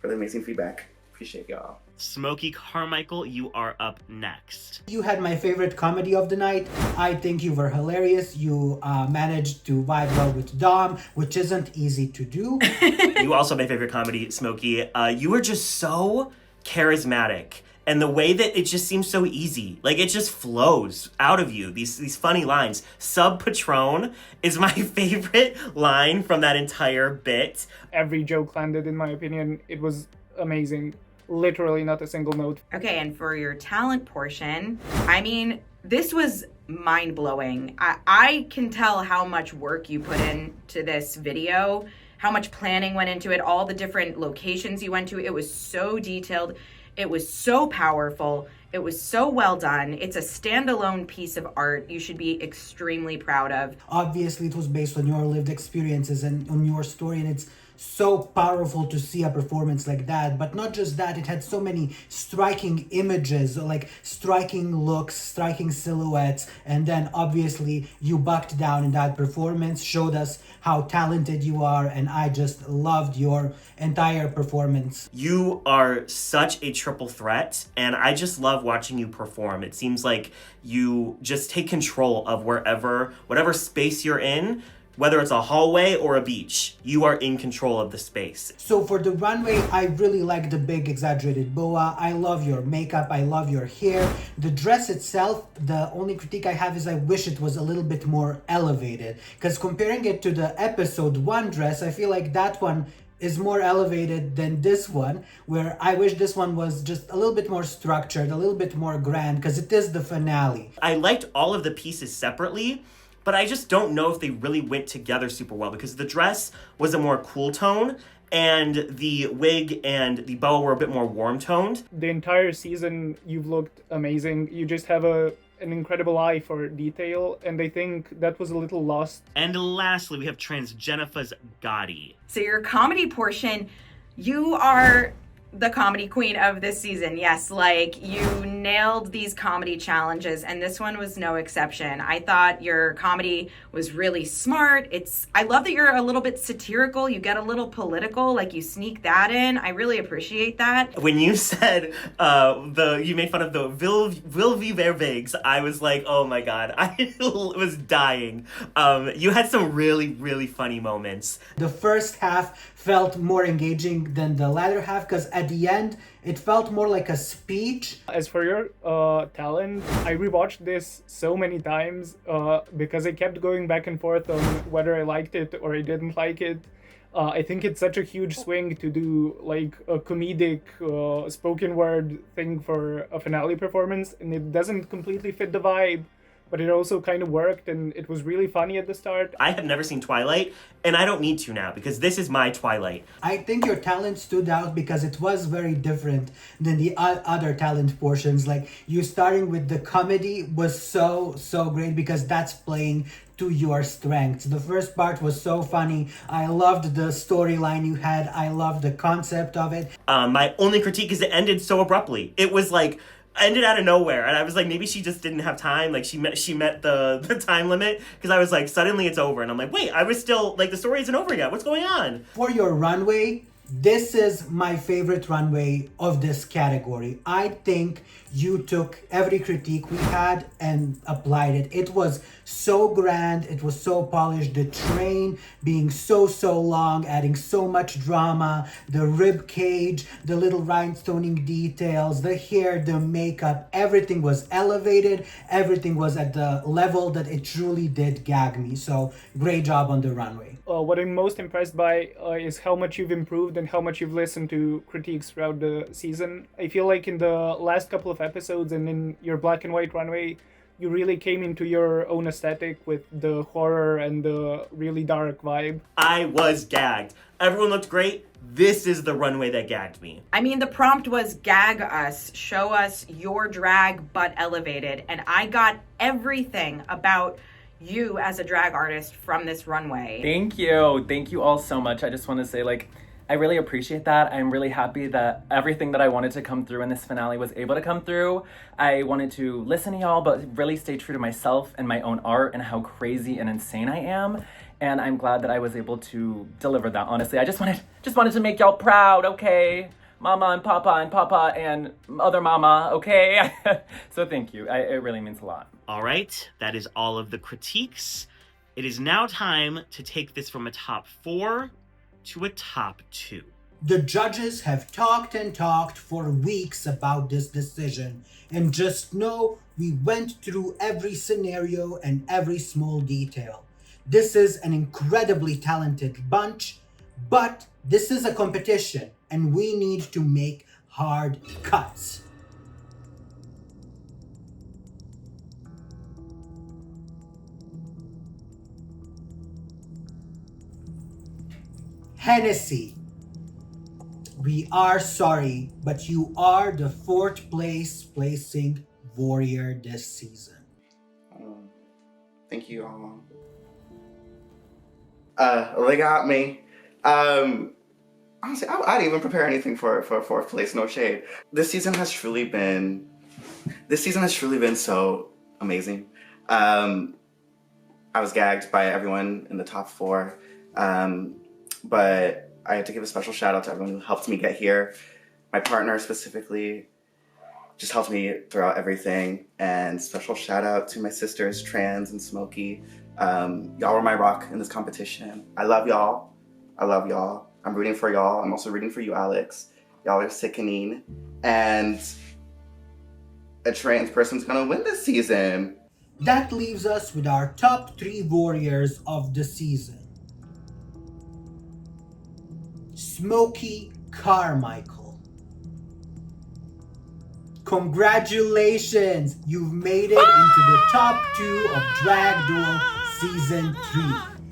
the amazing feedback. Appreciate y'all. Smokey Karmikael, you are up next. You had my favorite comedy of the night. I think you were hilarious. You managed to vibe well with Dom, which isn't easy to do. You also my favorite comedy, Smokey. You were just so charismatic, and the way that it just seems so easy, like it just flows out of you, these funny lines. Sub Patron is my favorite line from that entire bit. Every joke landed, in my opinion. It was amazing. Literally not a single note. Okay, and for your talent portion, I mean, this was mind-blowing. I can tell how much work you put into this video, how much planning went into it, all the different locations you went to. It was so detailed. It was so powerful. It was so well done. It's a standalone piece of art you should be extremely proud of. Obviously, it was based on your lived experiences and on your story, and it's so powerful to see a performance like that. But not just that, it had so many striking images, like striking looks, striking silhouettes, and then obviously you bucked down in that performance, showed us how talented you are, and I just loved your entire performance. You are such a triple threat, and I just love watching you perform. It seems like you just take control of whatever space you're in. Whether it's a hallway or a beach, you are in control of the space. So for the runway, I really like the big exaggerated boa. I love your makeup. I love your hair. The dress itself, the only critique I have is I wish it was a little bit more elevated. Because comparing it to the episode 1 dress, I feel like that one is more elevated than this one, where I wish this one was just a little bit more structured, a little bit more grand, because it is the finale. I liked all of the pieces separately, but I just don't know if they really went together super well, because the dress was a more cool tone and the wig and the boa were a bit more warm toned. The entire season you've looked amazing. You just have an incredible eye for detail, and I think that was a little lost. And lastly, we have Transjenifahs Gawdy. So your comedy portion, you are the comedy queen of this season. Yes, like you nailed these comedy challenges, and this one was no exception. I thought your comedy was really smart. I love that you're a little bit satirical. You get a little political, like you sneak that in. I really appreciate that. When you said you made fun of the Will Verbigs, I was like, oh my god, I was dying. You had some really, really funny moments. The first half felt more engaging than the latter half because at the end it felt more like a speech. As for your talent, I rewatched this so many times because I kept going back and forth on whether I liked it or I didn't like it. I think it's such a huge swing to do like a comedic spoken word thing for a finale performance, and it doesn't completely fit the vibe, but it also kind of worked, and it was really funny at the start. I have never seen Twilight, and I don't need to now because this is my Twilight. I think your talent stood out because it was very different than the other talent portions. Like, you starting with the comedy was so great because that's playing to your strengths. The first part was so funny. I loved the storyline you had. I loved the concept of it. My only critique is it ended so abruptly. It was like, ended out of nowhere, and I was like, maybe she just didn't have time, like she met the time limit, because I was like, suddenly it's over, and I'm like, wait, I was still like, the story isn't over yet, what's going on? For your runway, this is my favorite runway of this category. I think you took every critique we had and applied it. It was so grand, it was so polished. The train being so long, adding so much drama, the rib cage, the little rhinestoning details, the hair, the makeup, everything was elevated. Everything was at the level that it truly did gag me. So great job on the runway. What I'm most impressed by is how much you've improved and how much you've listened to critiques throughout the season. I feel like in the last couple of episodes and in your black and white runway, you really came into your own aesthetic with the horror and the really dark vibe. I was gagged. Everyone looked great. This is the runway that gagged me. I mean, the prompt was gag us, show us your drag but elevated, and I got everything about you as a drag artist from this runway. Thank you all so much. I just want to say, like, I really appreciate that. I'm really happy that everything that I wanted to come through in this finale was able to come through. I wanted to listen to y'all, but really stay true to myself and my own art and how crazy and insane I am. And I'm glad that I was able to deliver that, honestly. I just wanted to make y'all proud, okay? Mama and Papa and other mama, okay? So thank you. It really means a lot. All right, that is all of the critiques. It is now time to take this from a top 4 to a top 2. The judges have talked and talked for weeks about this decision, and just know we went through every scenario and every small detail. This is an incredibly talented bunch, but this is a competition, and we need to make hard cuts. Hennessey, we are sorry, but you are the 4th placing warrior this season. Thank you all. They got me. Honestly, I didn't even prepare anything for 4th place, no shade. This season has truly been so amazing. I was gagged by everyone in the top 4. But I have to give a special shout out to everyone who helped me get here. My partner specifically just helped me throughout everything. And special shout out to my sisters, Trans and Smokey. Y'all were my rock in this competition. I love y'all. I'm rooting for y'all. I'm also rooting for you, Alex. Y'all are sickening. And a trans person's gonna win this season. That leaves us with our top 3 warriors of the season. Smokey Karmikael. Congratulations! You've made it into the top 2 of Drag Duel Season 3.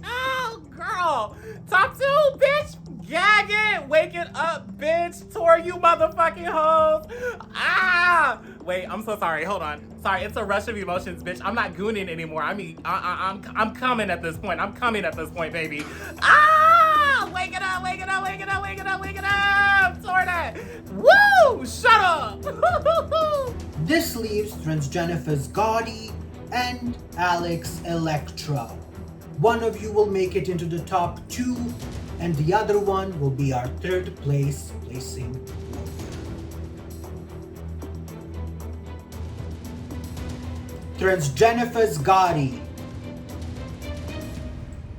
Oh, girl! Top 2, bitch! Gagging! Waking up, bitch! Tore you motherfucking hoes! Ah! Wait, I'm so sorry. Hold on. Sorry, it's a rush of emotions, bitch. I'm not gooning anymore. I mean, I'm coming at this point. I'm coming at this point, baby. Ah! wake it up, wake it up, wake it up, wake it up, wake it up, Torta. Woo! Shut up! This leaves Transjenifahs Gawdy and Elektra. One of you will make it into the top 2, and the other one will be our third placing. Transjenifahs Gawdy.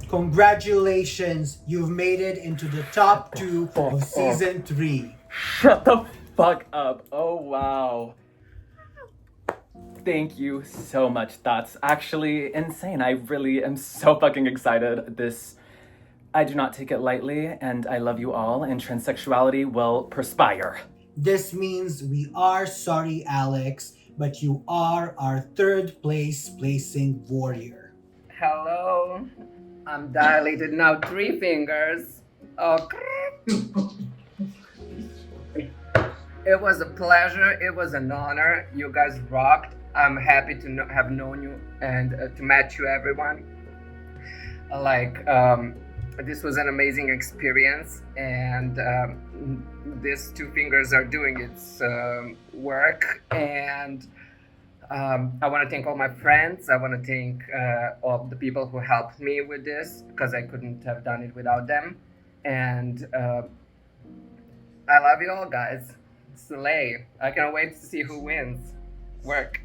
Congratulations, you've made it into the top 2 of season 3. Shut the fuck up. Oh, wow. Thank you so much. That's actually insane. I really am so fucking excited. I do not take it lightly, and I love you all, and transsexuality will perspire. This means we are sorry, Alex, but you are our third placing warrior. Hello, I'm dilated now, 3 fingers. Oh, it was a pleasure, it was an honor. You guys rocked. I'm happy to have known you and to meet you, everyone. This was an amazing experience, and these 2 fingers are doing its work. And I want to thank all my friends. I want to thank all the people who helped me with this, because I couldn't have done it without them. And I love you all, guys. Slay. I can't wait to see who wins. Work.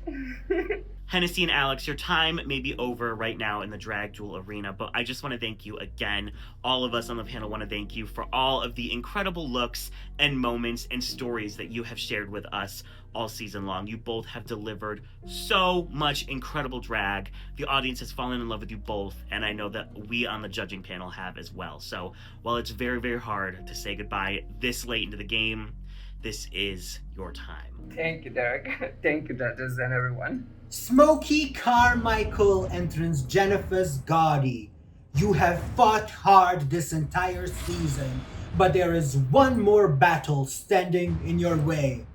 Hennessey and Alex, your time may be over right now in the drag duel arena, but I just want to thank you again. All of us on the panel want to thank you for all of the incredible looks and moments and stories that you have shared with us all season long. You both have delivered so much incredible drag. The audience has fallen in love with you both, and I know that we on the judging panel have as well. So while it's very, very hard to say goodbye this late into the game, this is your time. Thank you, Derek. Thank you, judges and everyone. Smokey Karmikael and Transjenifahs Gawdy. You have fought hard this entire season, but there is one more battle standing in your way.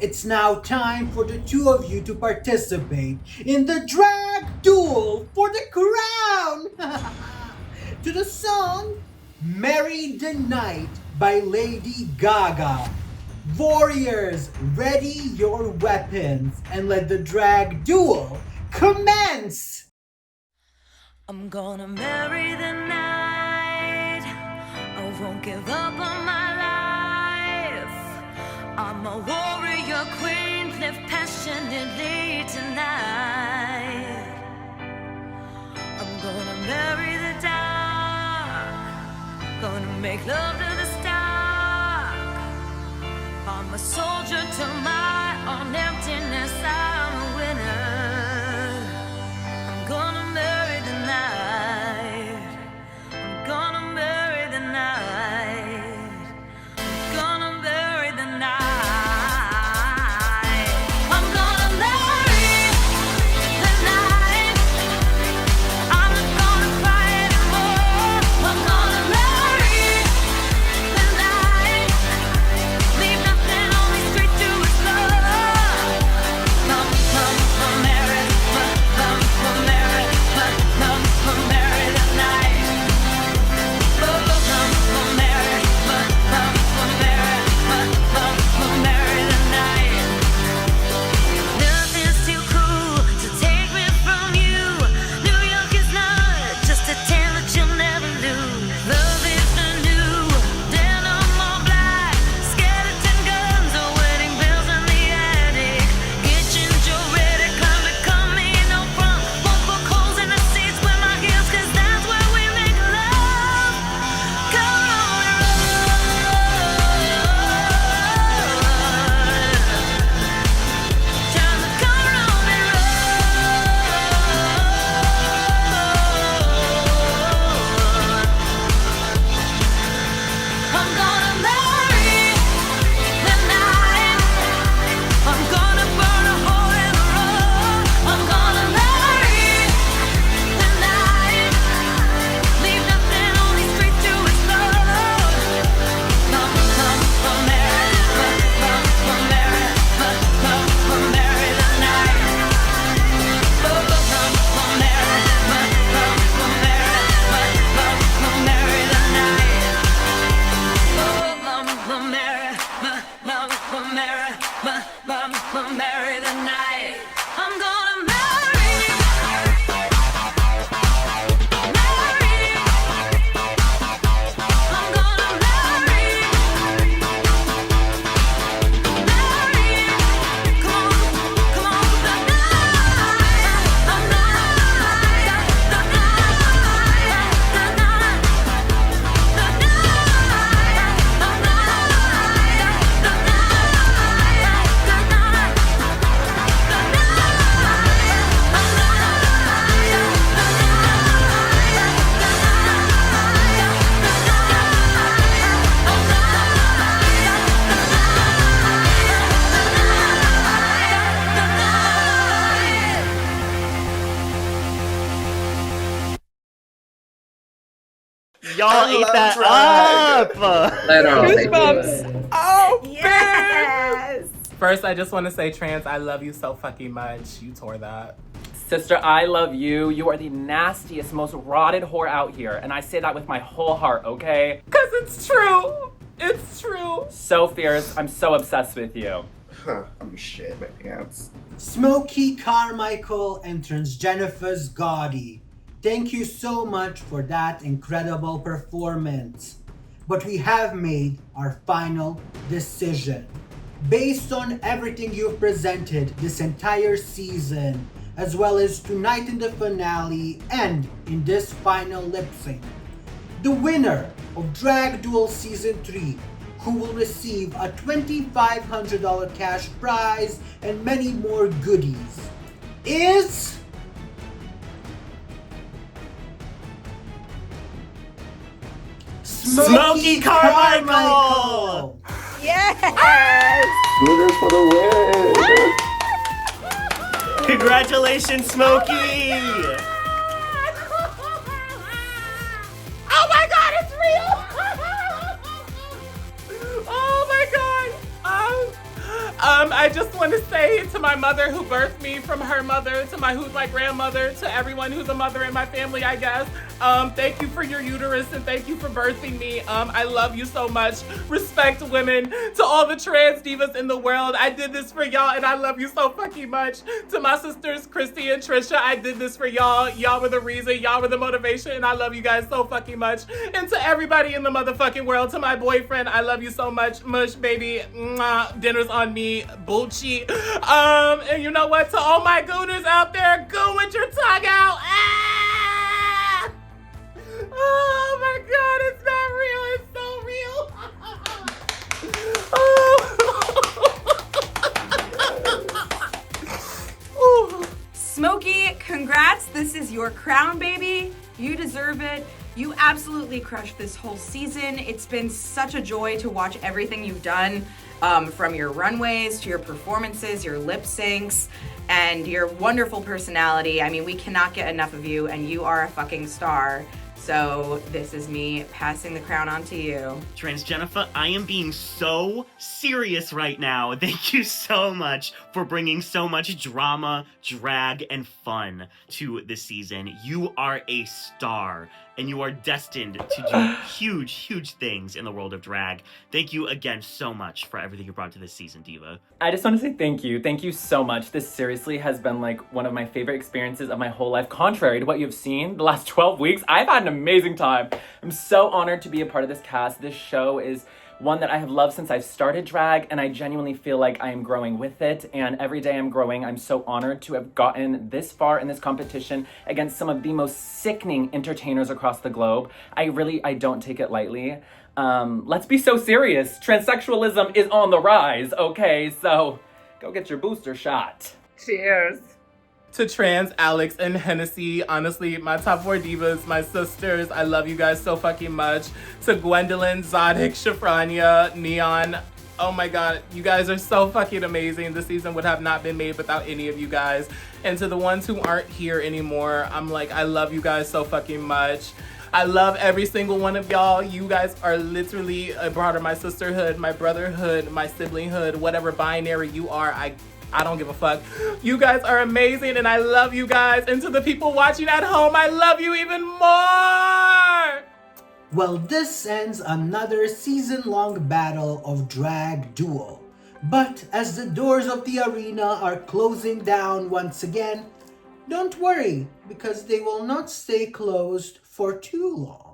It's now time for the 2 of you to participate in the drag duel for the crown! To the song Marry the Night by Lady Gaga. Warriors, ready your weapons and let the drag duel commence! I'm gonna marry the night. I won't give up on my life. I'm a warrior queen, live passionately tonight. I'm gonna marry the dark. Gonna make love to the stark. I'm a soldier to my own emptiness. I'm a winner. I'm gonna marry the night. I'm gonna marry the night. I'm gonna marry the night. I'm gonna marry the night. I'm not gonna cry anymore. I'm gonna marry the night. Leave nothing, only straight to explode. Y'all ate that up! Literally. Oh, Yes! First, I just want to say, Trans, I love you so fucking much. You tore that. Sister, I love you. You are the nastiest, most rotted whore out here. And I say that with my whole heart, okay? Because it's true. It's true. So fierce. I'm so obsessed with you. I'm shit my pants. Smokey Karmikael and Transjenifahs Gawdy. Thank you so much for that incredible performance. But we have made our final decision. Based on everything you've presented this entire season, as well as tonight in the finale and in this final lip sync, the winner of Drag Duel Season 3, who will receive a $2,500 cash prize and many more goodies, is... Smokey Karmikael! Yes! Hooters for the win! Congratulations, Smokey! Oh my god, it's real! Oh my god! I just want to say to my mother who birthed me from her mother, to who's my grandmother, to everyone who's a mother in my family, I guess. Thank you for your uterus and thank you for birthing me. I love you so much. Respect women. To all the trans divas in the world, I did this for y'all and I love you so fucking much. To my sisters, Christy and Trisha, I did this for y'all. Y'all were the reason, y'all were the motivation, and I love you guys so fucking much. And to everybody in the motherfucking world, to my boyfriend, I love you so much. Mush, baby. Mwah. Dinner's on me. Bullshit. And you know what? To all my gooners out there, go with your tongue out. Ah! Oh my god, it's not real. It's so real. Smokey, congrats. This is your crown, baby. You deserve it. You absolutely crushed this whole season. It's been such a joy to watch everything you've done, from your runways to your performances, your lip syncs, and your wonderful personality. I mean, we cannot get enough of you, and you are a fucking star. So this is me passing the crown on to you. Transjenifah, I am being so serious right now. Thank you so much for bringing so much drama, drag, and fun to this season. You are a star, and you are destined to do huge, huge things in the world of drag. Thank you again so much for everything you brought to this season, Diva. I just want to say thank you. Thank you so much. This seriously has been like one of my favorite experiences of my whole life. Contrary to what you've seen the last 12 weeks, I've had an amazing time. I'm so honored to be a part of this cast. This show is one that I have loved since I started drag, and I genuinely feel like I am growing with it, and every day I'm growing. I'm so honored to have gotten this far in this competition against some of the most sickening entertainers across the globe. I don't take it lightly. Let's be so serious. Transsexualism is on the rise, okay? So go get your booster shot. Cheers. To Trans, Alex, and Hennessey, honestly, my top 4 divas, my sisters, I love you guys so fucking much. To Gwendolin, Zotic, Shafrania, Neon, oh my god, you guys are so fucking amazing. This season would have not been made without any of you guys. And to the ones who aren't here anymore, I'm like, I love you guys so fucking much. I love every single one of y'all. You guys are literally a part of my sisterhood, my brotherhood, my siblinghood, whatever binary you are, I don't give a fuck. You guys are amazing and I love you guys. And to the people watching at home, I love you even more. Well, this ends another season-long battle of Drag Duel. But as the doors of the arena are closing down once again, don't worry, because they will not stay closed for too long.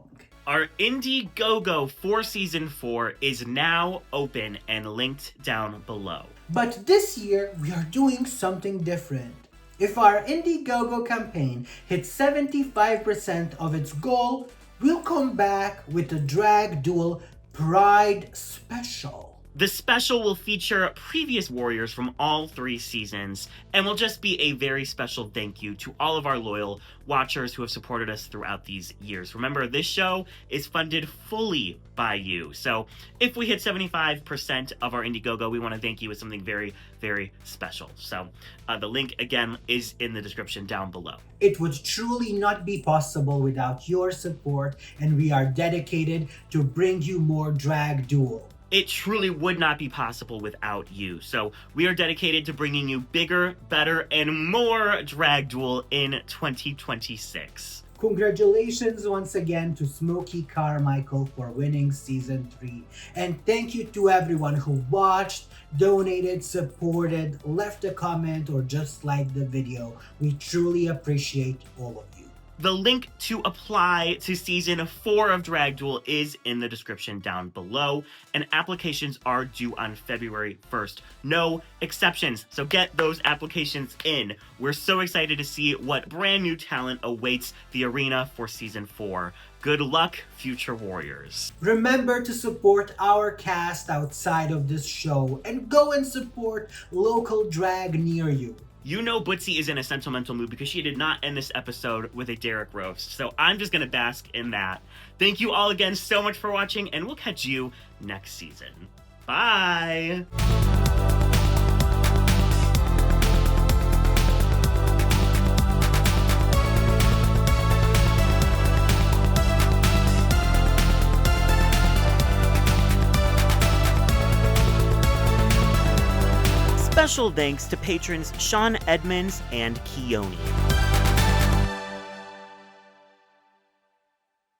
Our INDIEGOGO for Season 4 is now open and linked down below. But this year, we are doing something different. If our INDIEGOGO campaign hits 75% of its goal, we'll come back with the Drag Duel Pride Special. The special will feature previous warriors from all 3 seasons, and will just be a very special thank you to all of our loyal watchers who have supported us throughout these years. Remember, this show is funded fully by you, so if we hit 75% of our Indiegogo, we want to thank you with something very, very special. So the link, again, is in the description down below. It would truly not be possible without your support, and we are dedicated to bring you more Drag Duel. It truly would not be possible without you. So we are dedicated to bringing you bigger, better, and more Drag Duel in 2026. Congratulations once again to Smokey Karmikael for winning Season 3. And thank you to everyone who watched, donated, supported, left a comment, or just liked the video. We truly appreciate all of you. The link to apply to Season 4 of Drag Duel is in the description down below, and applications are due on February 1st. No exceptions, so get those applications in. We're so excited to see what brand new talent awaits the arena for Season 4. Good luck, future warriors. Remember to support our cast outside of this show, and go and support local drag near you. You know Bootsy is in a sentimental mood because she did not end this episode with a Derek roast, so I'm just gonna bask in that. Thank you all again so much for watching, and we'll catch you next season. Bye! Special thanks to patrons Sean Edmonds and Keone.